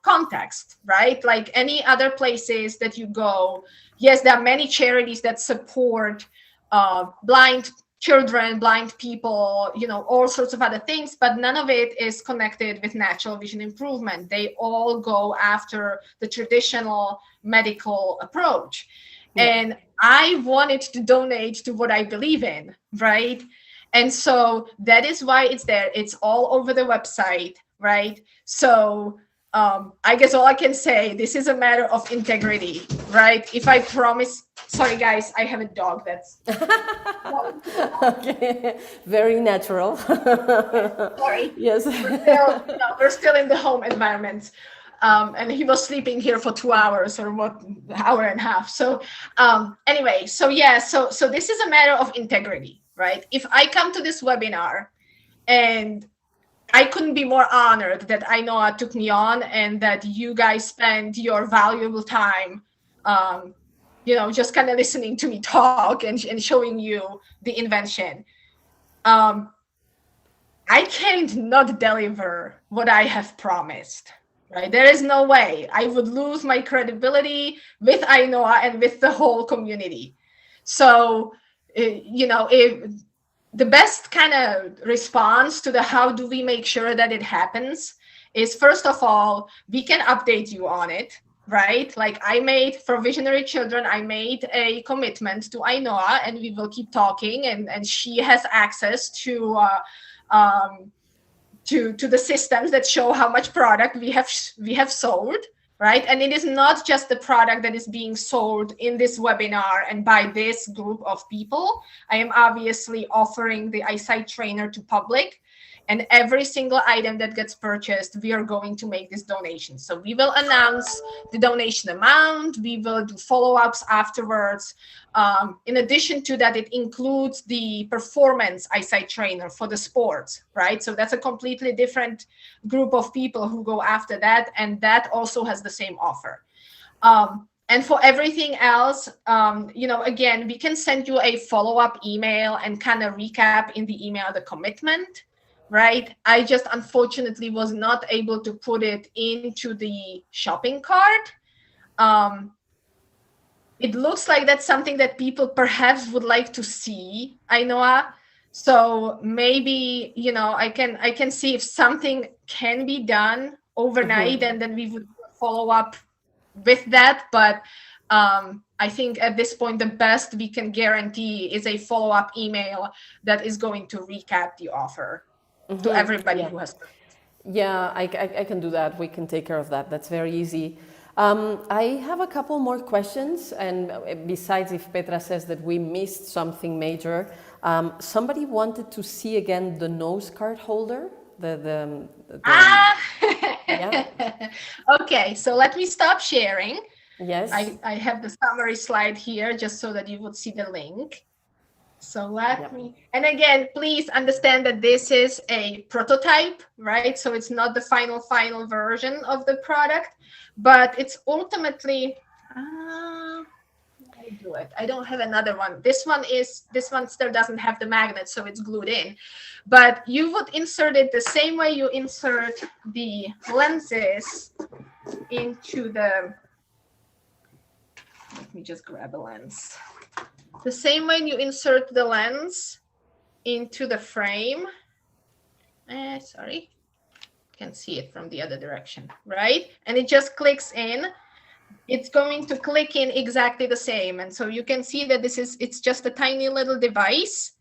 context, right? Like any other places that you go. Yes, there are many charities that support blind children, blind people, all sorts of other things, but none of it is connected with natural vision improvement. They all go after the traditional medical approach. Yeah. And I wanted to donate to what I believe in, right? And so that is why it's there. It's all over the website, right? So I guess all I can say, this is a matter of integrity, right? If I promise, sorry guys, I have a dog that's okay. Very natural. Sorry. Yes. We're still in the home environment. And he was sleeping here for 2 hours or hour and a half. So anyway, so this is a matter of integrity, right? If I come to this webinar and I couldn't be more honored that Ainoa took me on and that you guys spend your valuable time, just kind of listening to me talk and showing you the invention. I can't not deliver what I have promised, right? There is no way. I would lose my credibility with Ainoa and with the whole community. So, if the best kind of response to the how do we make sure that it happens is, first of all, we can update you on it, right? Like I made for Visionary Children, I made a commitment to Ainoa, and we will keep talking, and she has access to the systems that show how much product we have sold, right? And it is not just the product that is being sold in this webinar and by this group of people. I am obviously offering the Eyesight trainer to public, and every single item that gets purchased, we are going to make this donation. So we will announce the donation amount. We will do follow-ups afterwards. In addition to that, it includes the performance Eyesight trainer for the sports, right? So that's a completely different group of people who go after that, and that also has the same offer. And for everything else, again, we can send you a follow-up email and kind of recap in the email the commitment, right? I just unfortunately was not able to put it into the shopping cart. It looks like that's something that people perhaps would like to see, Ainoa. So maybe, I can see if something can be done overnight, and then we would follow up with that. But I think at this point, the best we can guarantee is a follow-up email that is going to recap the offer to everybody who has. Yeah, I can do that. We can take care of that. That's very easy. I have a couple more questions, and besides, if Petra says that we missed something major, somebody wanted to see again the nose card holder. Yeah. Okay, so let me stop sharing. Yes. I have the summary slide here just so that you would see the link. So let me, and again, please understand that this is a prototype, right? So it's not the final version of the product, but it's ultimately, how do I do it? I don't have another one. This one still doesn't have the magnet, so it's glued in. But you would insert it the same way you insert the lenses into the, let me just grab a lens. The same way you insert the lens into the frame. Sorry, can see it from the other direction, right? And it just clicks in. It's going to click in exactly the same. And so you can see that it's just a tiny little device,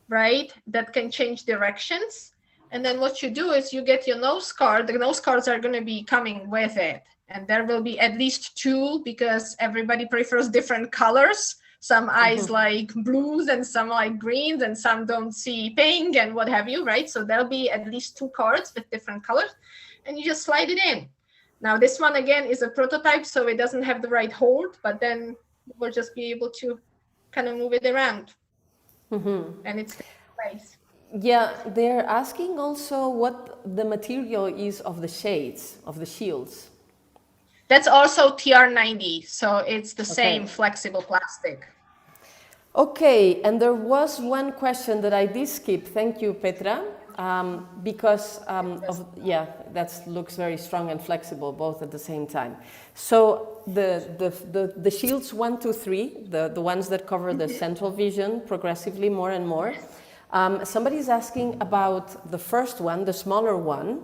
right? That can change directions. And then what you do is you get your nose card. The nose cards are going to be coming with it. And there will be at least two, because everybody prefers different colors. Some eyes like blues and some like greens, and some don't see pink and what have you, right? So there'll be at least two cards with different colors, and you just slide it in. Now this one again is a prototype, so it doesn't have the right hold, but then we'll just be able to kind of move it around, and it's in place. Yeah, they're asking also what the material is of the shades, of the shields. That's also TR90, so it's the same flexible plastic. Okay, and there was one question that I did skip. Thank you, Petra, because that looks very strong and flexible, both at the same time. So the shields 1, 2, 3, the ones that cover the central vision progressively more and more. Somebody's asking about the first one, the smaller one,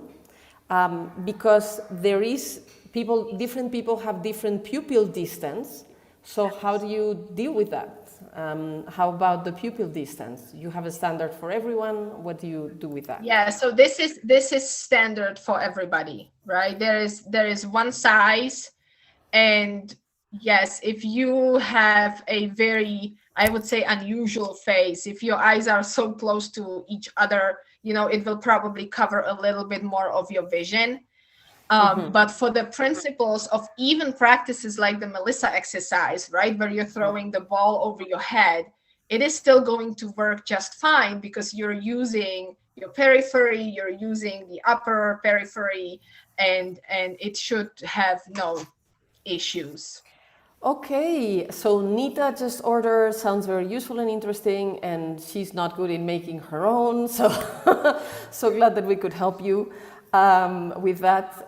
because there is different people have different pupil distance. So how do you deal with that? How about the pupil distance? You have a standard for everyone. What do you do with that? Yeah, so this is standard for everybody, right? There is one size, and yes, if you have a very, I would say, unusual face, if your eyes are so close to each other, it will probably cover a little bit more of your vision. But for the principles of even practices like the Melissa exercise, right, where you're throwing the ball over your head, it is still going to work just fine, because you're using your periphery, you're using the upper periphery, and it should have no issues. Okay, so Nita just ordered, sounds very useful and interesting, and she's not good in making her own, so so glad that we could help you with that.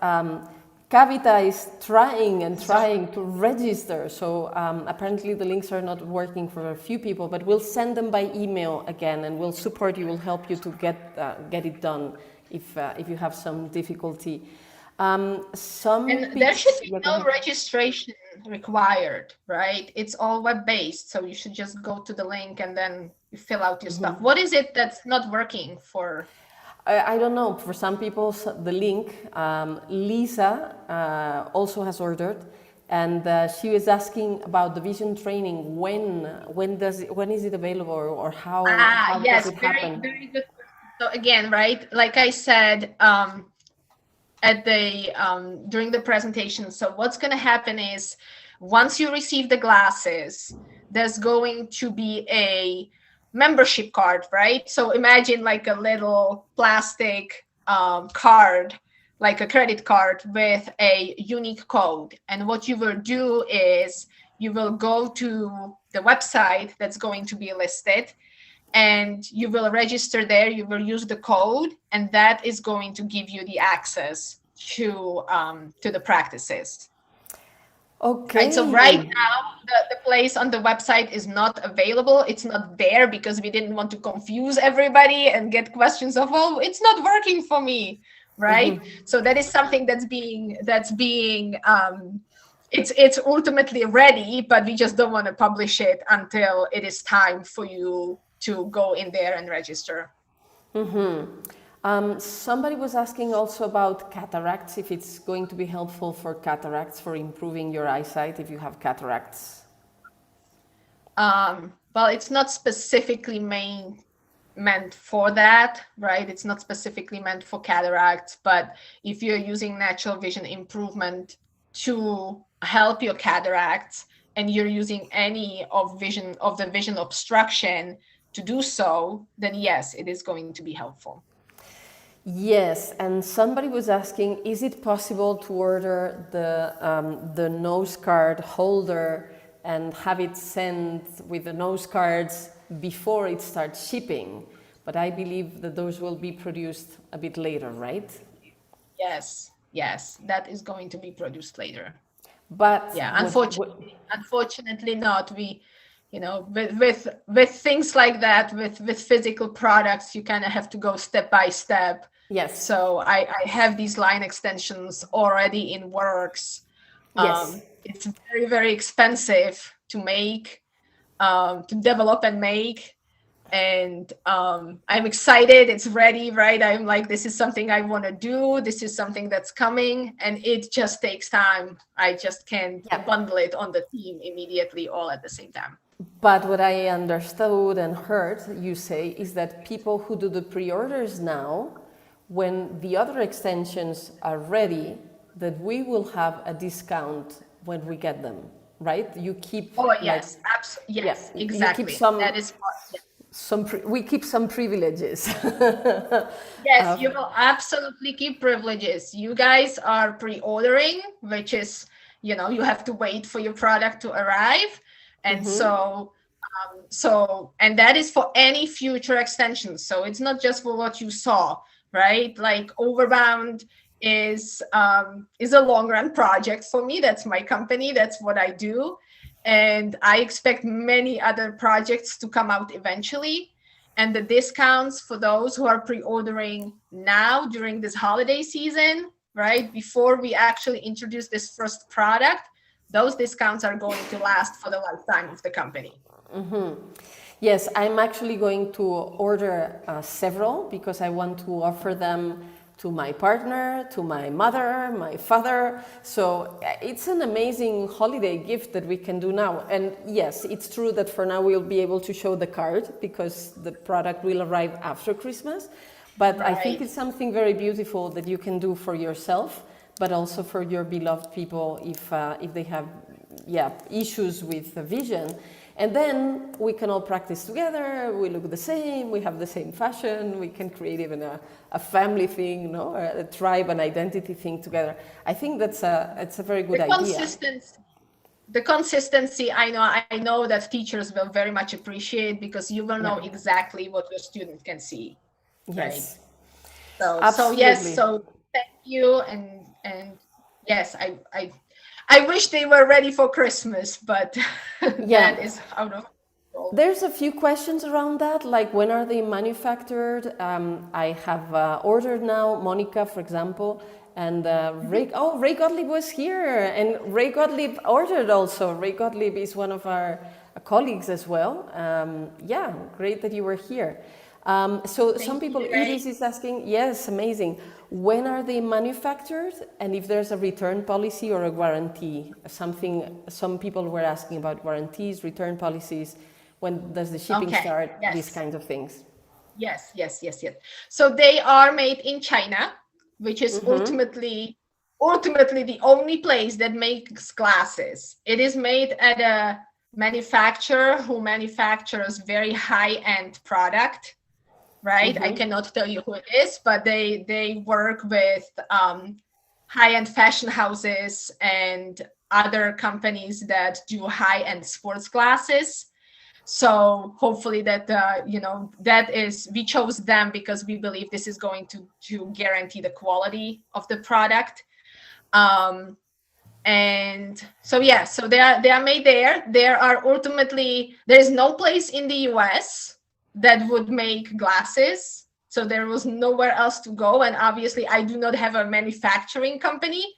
Kavita is trying to register, so apparently the links are not working for a few people, but we'll send them by email again, and we'll support you, we'll help you to get it done if you have some difficulty. And there should be Go no ahead. registration required, right? It's all web-based, so you should just go to the link and then you fill out your stuff. What is it that's not working for? I don't know. For some people, the link. Lisa also has ordered, and she was asking about the vision training. When is it available, or how does Yes, it very, happen? very good question. So again, right, like I said, at the during the presentation. So what's going to happen is once you receive the glasses, there's going to be a membership card, right? So imagine like a little plastic card, like a credit card with a unique code. And what you will do is you will go to the website that's going to be listed, and you will register there, you will use the code, and that is going to give you the access to the practices. Okay. And so right now, the place on the website is not available. It's not there because we didn't want to confuse everybody and get questions of, well, it's not working for me, right? So that is something that's being it's ultimately ready, but we just don't want to publish it until it is time for you to go in there and register. Somebody was asking also about cataracts, if it's going to be helpful for cataracts, for improving your eyesight if you have cataracts. Well, it's not specifically meant for that, right? It's not specifically meant for cataracts, but if you're using natural vision improvement to help your cataracts and you're using any of the vision obstruction to do so, then yes, it is going to be helpful. Yes, and somebody was asking, is it possible to order the nose card holder and have it sent with the nose cards before it starts shipping? But I believe that those will be produced a bit later, right? Yes, that is going to be produced later. But yeah, unfortunately not. We, with things like that, with physical products, you kind of have to go step by step. Yes. So I have these line extensions already in works. Yes. It's very, very expensive to make, to develop and make. And I'm excited. It's ready, right? I'm like, this is something I want to do. This is something that's coming, and it just takes time. I just can't bundle it on the team immediately all at the same time. But what I understood and heard you say is that people who do the pre-orders now, when the other extensions are ready, that we will have a discount when we get them, right? You keep. Oh yes, absolutely. Yes, exactly. You keep some. That is. We keep some privileges. Yes, you will absolutely keep privileges. You guys are pre-ordering, which is, you have to wait for your product to arrive. And so and that is for any future extensions. So it's not just for what you saw, right? Like Overbound is a long run project for me. That's my company. That's what I do. And I expect many other projects to come out eventually. And the discounts for those who are pre-ordering now during this holiday season, right, before we actually introduce this first product, those discounts are going to last for the lifetime of the company. Yes, I'm actually going to order several because I want to offer them to my partner, to my mother, my father. So it's an amazing holiday gift that we can do now. And yes, it's true that for now we'll be able to show the card because the product will arrive after Christmas. But right. I think it's something very beautiful that you can do for yourself, but also for your beloved people if they have issues with the vision. And then we can all practice together, we look the same, we have the same fashion, we can create even a family thing, a tribe, an identity thing together. I think it's a very good idea. The consistency, I know that teachers will very much appreciate because you will know exactly what your student can see. Yes. Right? So thank you. And yes, I wish they were ready for Christmas, but that is out of control. people. There's a few questions around that, like when are they manufactured? I have ordered now, Monica, for example, and Ray Gottlieb was here, and Ray Gottlieb ordered also. Ray Gottlieb is one of our colleagues as well. Yeah, great that you were here. So some people, Iris is asking, yes, amazing. When are they manufactured, and if there's a return policy or a guarantee? Some people were asking about guarantees, return policies. When does the shipping start? Yes. These kinds of things. Yes. So they are made in China, which is ultimately the only place that makes glasses. It is made at a manufacturer who manufactures very high-end product, right? I cannot tell you who it is, but they work with high-end fashion houses and other companies that do high-end sports glasses. So hopefully that, we chose them because we believe this is going to guarantee the quality of the product. And so, yeah, so they are made there. There is no place in the US that would make glasses. So there was nowhere else to go. And obviously I do not have a manufacturing company,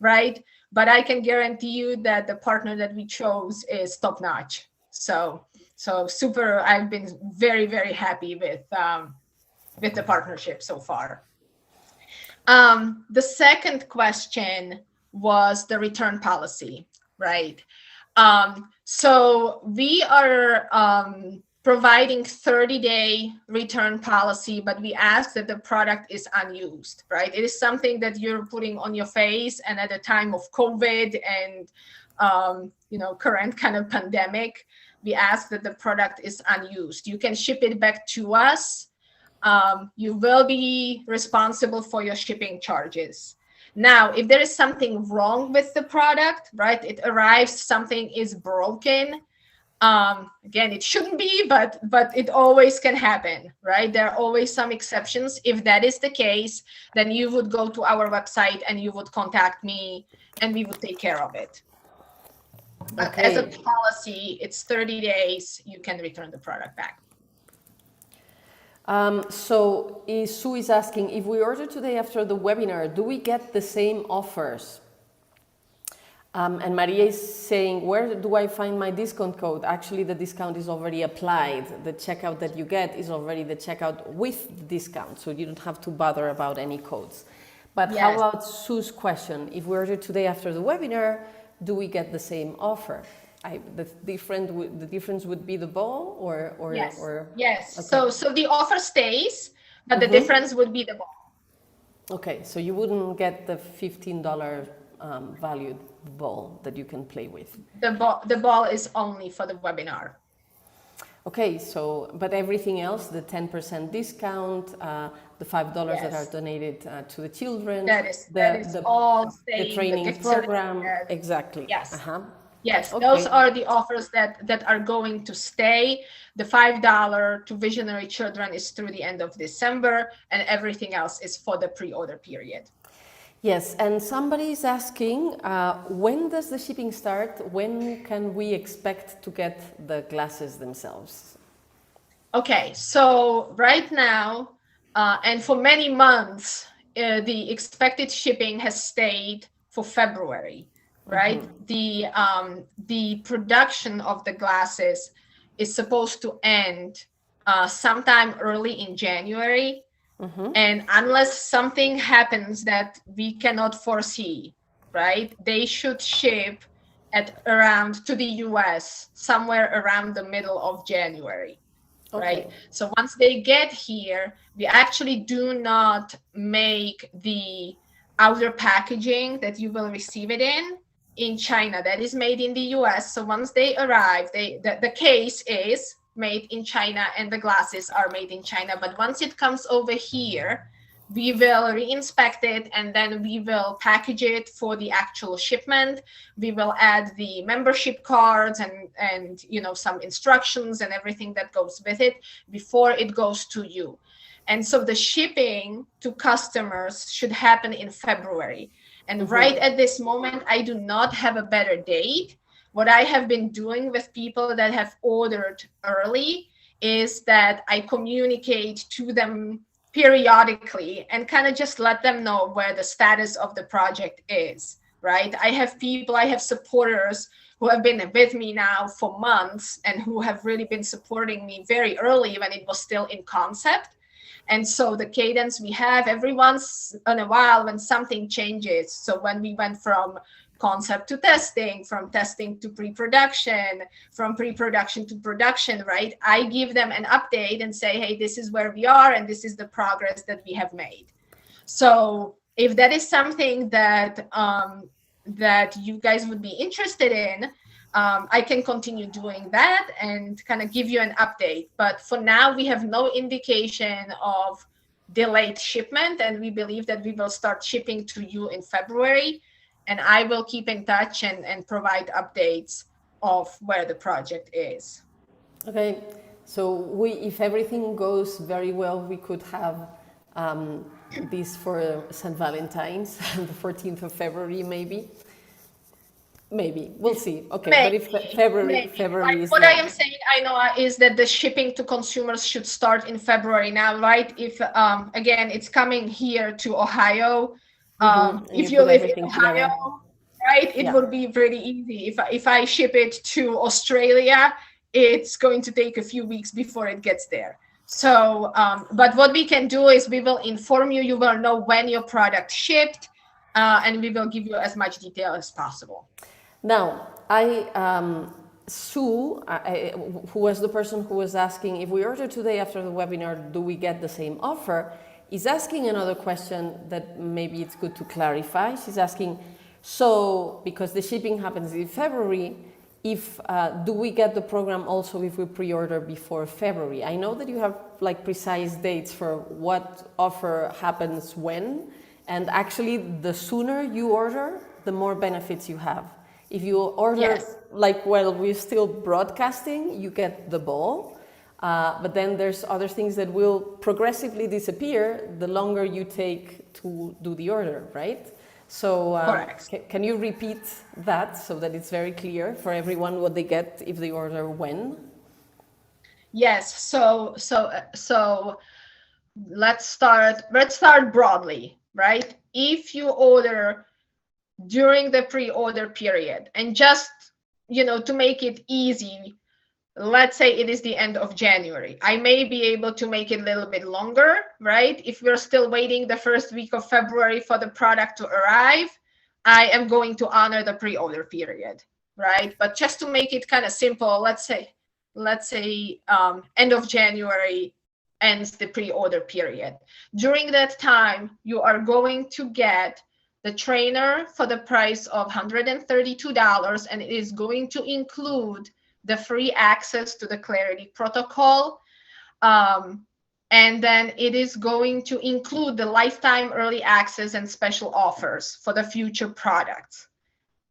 right? But I can guarantee you that the partner that we chose is top notch. So super, I've been very, very happy with the partnership so far. The second question was the return policy, right? So we are providing 30-day return policy, but we ask that the product is unused, right? It is something that you're putting on your face, and at a time of COVID and current kind of pandemic, we ask that the product is unused. You can ship it back to us. You will be responsible for your shipping charges. Now, if there is something wrong with the product, right, it arrives, something is broken. Again, it shouldn't be, but it always can happen, right? There are always some exceptions. If that is the case, then you would go to our website and you would contact me and we would take care of it. But as a policy, it's 30 days, you can return the product back. So Sue is asking, if we order today after the webinar, do we get the same offers? And Maria is saying, where do I find my discount code? Actually, the discount is already applied. The checkout that you get is already the checkout with the discount, so you don't have to bother about any codes. But how about Sue's question? If we order today after the webinar, do we get the same offer? The difference would be the ball, or yes. Okay. So the offer stays, but the difference would be the ball. Okay, so you wouldn't get the $15 valued ball that you can play with. The ball is only for the webinar. Okay, so but everything else, the 10% discount, the $5 that are donated to the children, that is all the training program, exactly. Yes. Yes, okay. Those are the offers that are going to stay. The $5 to visionary children is through the end of December, and everything else is for the pre-order period. Yes, and somebody is asking, when does the shipping start? When can we expect to get the glasses themselves? Okay, so right now, and for many months, the expected shipping has stayed for February. Right? The production of the glasses is supposed to end sometime early in January. And unless something happens that we cannot foresee, right, they should ship to the US somewhere around the middle of January. Right? So once they get here, we actually do not make the outer packaging that you will receive it in China. That is made in the US. So once they arrive, the case is made in China and the glasses are made in China. But once it comes over here, we will re-inspect it and then we will package it for the actual shipment. We will add the membership cards and some instructions and everything that goes with it before it goes to you. And so the shipping to customers should happen in February. And right at this moment, I do not have a better date, what I have been doing with people that have ordered early is that I communicate to them periodically and kind of just let them know where the status of the project is, right? I have supporters who have been with me now for months and who have really been supporting me very early when it was still in concept. And so the cadence we have every once in a while when something changes. So when we went from concept to testing, from testing to pre-production, from pre-production to production, right? I give them an update and say, hey, this is where we are and this is the progress that we have made. So if that is something that that you guys would be interested in, I can continue doing that and kind of give you an update. But for now, we have no indication of delayed shipment, and we believe that we will start shipping to you in February. And I will keep in touch and provide updates of where the project is. Okay, so if everything goes very well, we could have this for St. Valentine's, the 14th of February, maybe. Maybe we'll see. Okay, maybe, but if February is what I am saying, I know, is that the shipping to consumers should start in February now, right? If again, it's coming here to Ohio. If you live in Ohio, together, right, it will be pretty easy. If I ship it to Australia, it's going to take a few weeks before it gets there. So, but what we can do is we will inform you. You will know when your product shipped, and we will give you as much detail as possible. Now, Sue, who was the person who was asking, if we order today after the webinar, do we get the same offer? Is asking another question that maybe it's good to clarify. She's asking, so because the shipping happens in February, do we get the program also if we pre-order before February? I know that you have like precise dates for what offer happens when, and actually the sooner you order, the more benefits you have. If you order, like while we're still broadcasting, you get the ball. But then there's other things that will progressively disappear the longer you take to do the order, right? So can you repeat that so that it's very clear for everyone what they get if they order when? Yes. So let's start broadly, right? If you order during the pre-order period, and just, to make it easy, let's say it is the end of January. I may be able to make it a little bit longer, right? If we're still waiting the first week of February for the product to arrive, I am going to honor the pre-order period, right? But just to make it kind of simple, let's say end of January ends the pre-order period. During that time, you are going to get the trainer for the price of $132, and it is going to include the free access to the Clarity protocol. And then it is going to include the lifetime early access and special offers for the future products.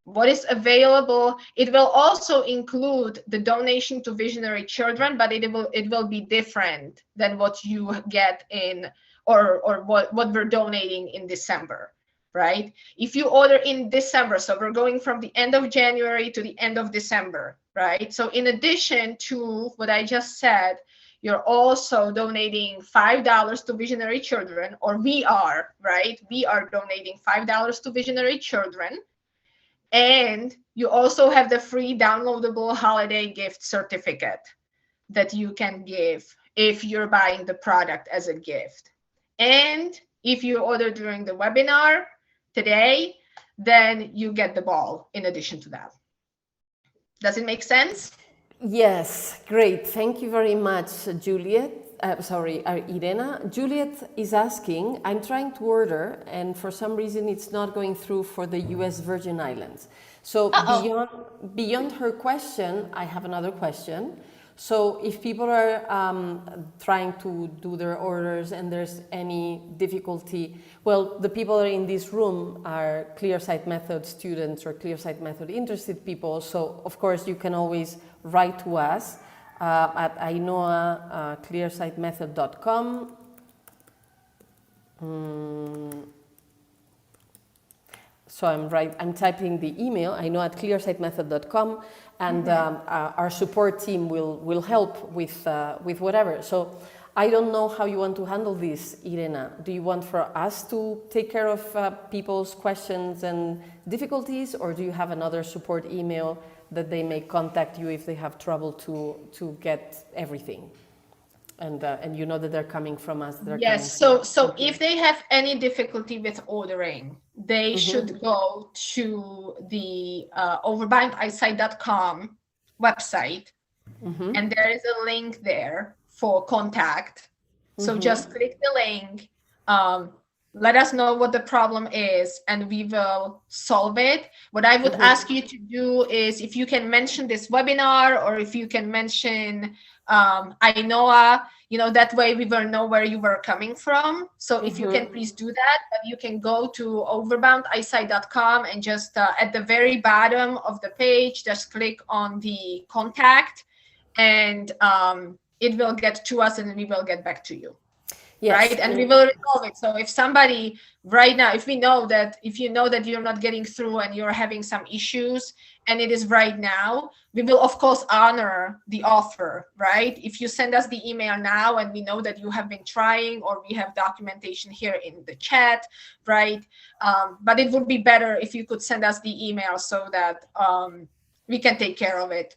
What is available, it will also include the donation to visionary children, but it will be different than what you get in or what we're donating in December. Right? If you order in December, so we're going from the end of January to the end of December, right? So in addition to what I just said, you're also donating $5 to visionary children, or we are, right? We are donating $5 to visionary children. And you also have the free downloadable holiday gift certificate that you can give if you're buying the product as a gift. And if you order during the webinar today, then you get the ball in addition to that. Does it make sense? Yes, great. Thank you very much, Irena. Juliet is asking, I'm trying to order and for some reason it's not going through for the US Virgin Islands. So beyond her question, I have another question. So if people are trying to do their orders and there's any difficulty, well, the people in this room are ClearSight Method students or ClearSight Method interested people. So of course you can always write to us at clearsightmethod.com. So I'm typing the email, I know, at clearsightmethod.com, and our support team will help with whatever. So I don't know how you want to handle this, Irena. Do you want for us to take care of people's questions and difficulties, or do you have another support email that they may contact you if they have trouble to get everything? And you know that they're coming from us. Yes, so if they have any difficulty with ordering, they should go to the overboundeyesight.com website, and there is a link there for contact. So just click the link, let us know what the problem is, and we will solve it. What I would ask you to do is, if you can mention this webinar, or if you can mention Ainoa, that way we will know where you were coming from. So if you can please do that, but you can go to overboundeyesight.com and just at the very bottom of the page, just click on the contact, and it will get to us, and we will get back to you. Yes. Right, and we will resolve it. So if somebody right now, if you know that you're not getting through and you're having some issues, and it is right now, we will of course honor the offer, right? If you send us the email now and we know that you have been trying, or we have documentation here in the chat, right? But it would be better if you could send us the email so that we can take care of it.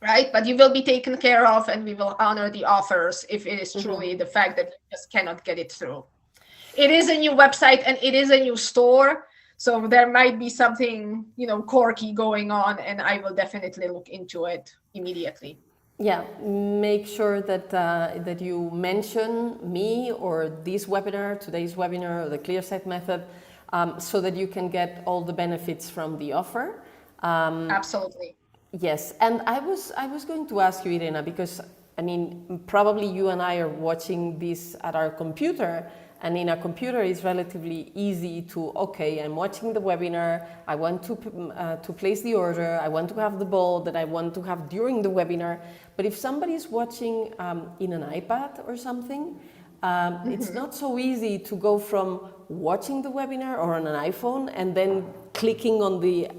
Right, but you will be taken care of, and we will honor the offers if it is truly the fact that you just cannot get it through. It is a new website and it is a new store, so there might be something, quirky going on, and I will definitely look into it immediately. Yeah, make sure that that you mention me or this webinar, today's webinar, or the ClearSight method, so that you can get all the benefits from the offer. Absolutely. Yes, and I was going to ask you, Irena, because probably you and I are watching this at our computer, and in a computer it's relatively easy to, okay, I'm watching the webinar, I want to place the order, I want to have the ball that I want to have during the webinar. But if somebody's watching in an iPad or something, it's not so easy to go from watching the webinar or on an iPhone and then clicking on the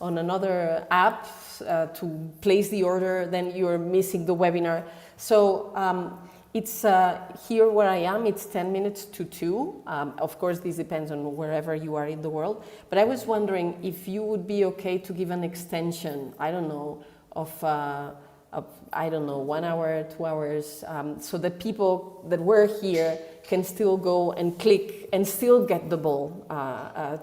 on another app to place the order, then you're missing the webinar. So it's here where I am, it's 10 minutes to 2. Of course, this depends on wherever you are in the world. But I was wondering if you would be okay to give an extension, I don't know, of 1 hour, 2 hours, so that people that were here can still go and click and still get the ball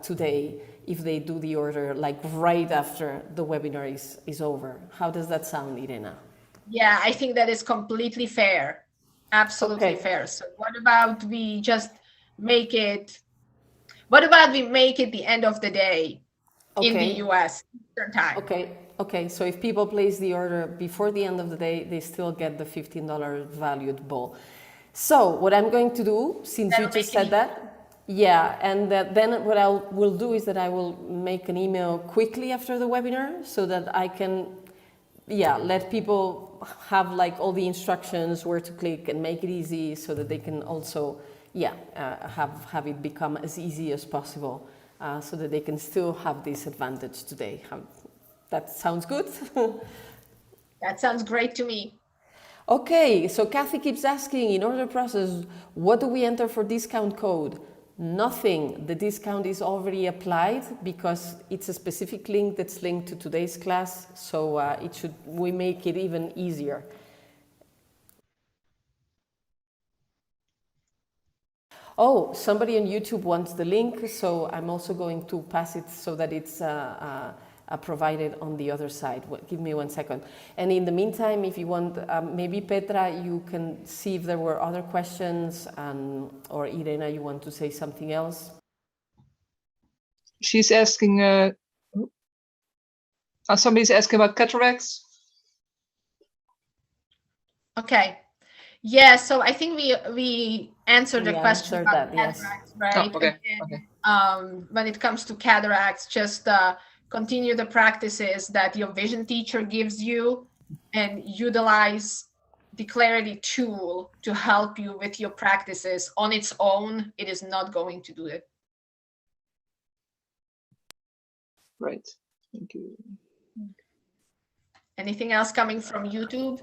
today, if they do the order like right after the webinar is over. How does that sound, Irena? Yeah, I think that is completely fair. Absolutely fair. So what about we make it the end of the day in the US Eastern time? Okay, so if people place the order before the end of the day, they still get the $15 valued ball. So what I'm going to do, since you just said that, yeah, and then what I will do is that I will make an email quickly after the webinar, so that I can, let people have like all the instructions where to click and make it easy, so that they can also, have it become as easy as possible, so that they can still have this advantage today. That sounds good? That sounds great to me. Okay, so Kathy keeps asking, in order process, what do we enter for discount code? Nothing. The discount is already applied because it's a specific link that's linked to today's class, so we make it even easier. Oh, somebody on YouTube wants the link, so I'm also going to pass it so that it's provided on the other side. Give me 1 second. And in the meantime, if you want, maybe Petra, you can see if there were other questions, or Irena, you want to say something else? She's asking, somebody's asking about cataracts. Okay. Yeah, so I think we answered the question about cataracts, right? Oh, okay. When it comes to cataracts, just continue the practices that your vision teacher gives you, and utilize the Clarity tool to help you with your practices. On its own, it is not going to do it. Right. Thank you. Anything else coming from YouTube?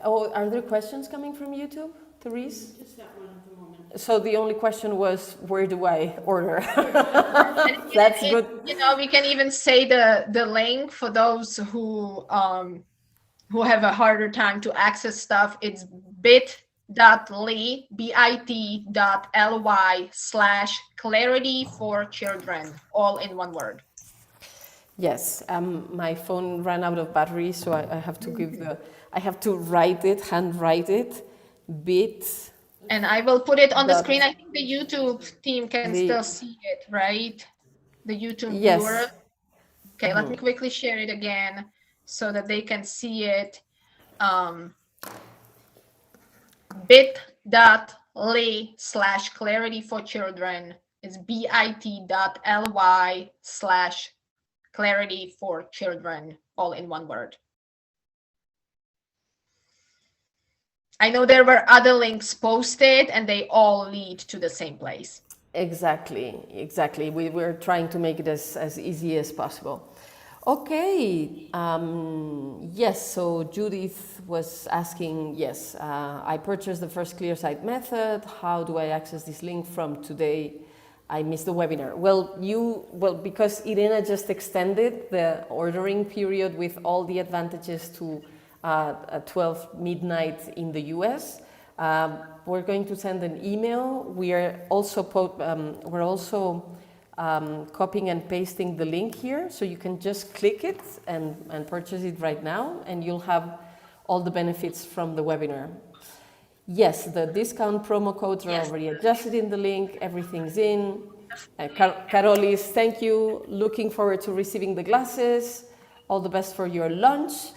Are there questions coming from YouTube, Therese? Just that one at the moment. So the only question was, where do I order? That's good. You know, we can even say the link for those who have a harder time to access stuff. It's bit.ly, bit.ly/clarity4children, all in one word. Yes, my phone ran out of battery, so I have to I have to handwrite it, bit. And I will put it on the screen. I think the YouTube team can still see it, right? The YouTube viewer. Okay, let me quickly share it again so that they can see it. bit.ly/clarity4children is bit.ly/clarity4children, all in one word. I know there were other links posted and they all lead to the same place. Exactly. We're trying to make it as easy as possible. Okay, yes, so Judith was asking, yes, I purchased the first ClearSight method. How do I access this link from today? I missed the webinar. Well, because Irena just extended the ordering period with all the advantages to 12 midnight in the US. We're going to send an email. We're also copying and pasting the link here, so you can just click it and purchase it right now, and you'll have all the benefits from the webinar. Yes, the discount promo codes are already adjusted in the link. Everything's in. Carolis, thank you. Looking forward to receiving the glasses. All the best for your lunch.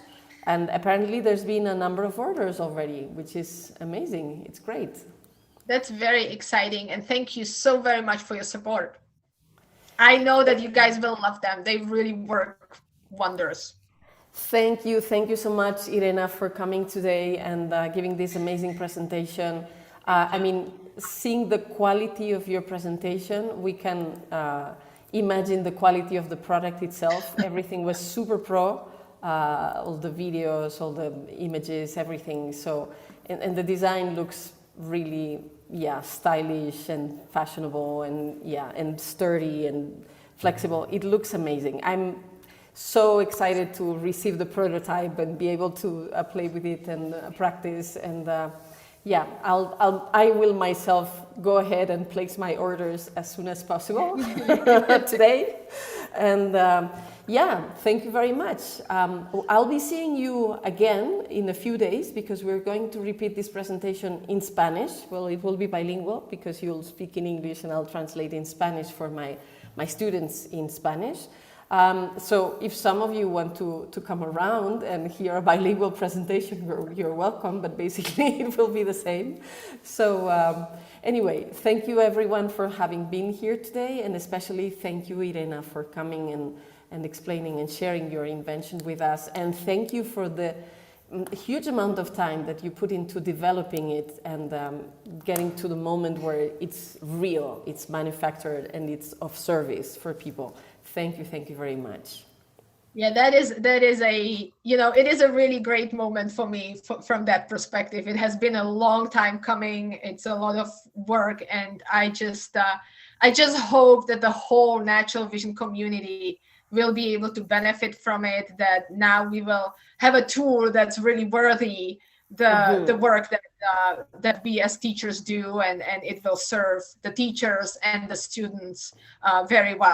And apparently there's been a number of orders already, which is amazing. It's great. That's very exciting. And thank you so very much for your support. I know that you guys will love them. They really work wonders. Thank you so much, Irena, for coming today and giving this amazing presentation. I mean, seeing the quality of your presentation, we can imagine the quality of the product itself. Everything was super pro. All the videos, all the images, everything. So, and the design looks really, stylish and fashionable and and sturdy and flexible. It looks amazing. I'm so excited to receive the prototype and be able to play with it and practice. And I will myself go ahead and place my orders as soon as possible today. And thank you very much. I'll be seeing you again in a few days because we're going to repeat this presentation in Spanish. Well, it will be bilingual because you'll speak in English and I'll translate in Spanish for my students in Spanish. So if some of you want to come around and hear a bilingual presentation, you're welcome, but basically it will be the same. So anyway, thank you everyone for having been here today, and especially thank you, Irena, for coming and explaining and sharing your invention with us. And thank you for the huge amount of time that you put into developing it and getting to the moment where it's real, it's manufactured, and it's of service for people. Thank you very much. Yeah, that is a, it is a really great moment for me from that perspective. It has been a long time coming. It's a lot of work, and I just hope that the whole natural vision community will be able to benefit from it, that now we will have a tool that's really worthy the work that we as teachers do, and it will serve the teachers and the students very well.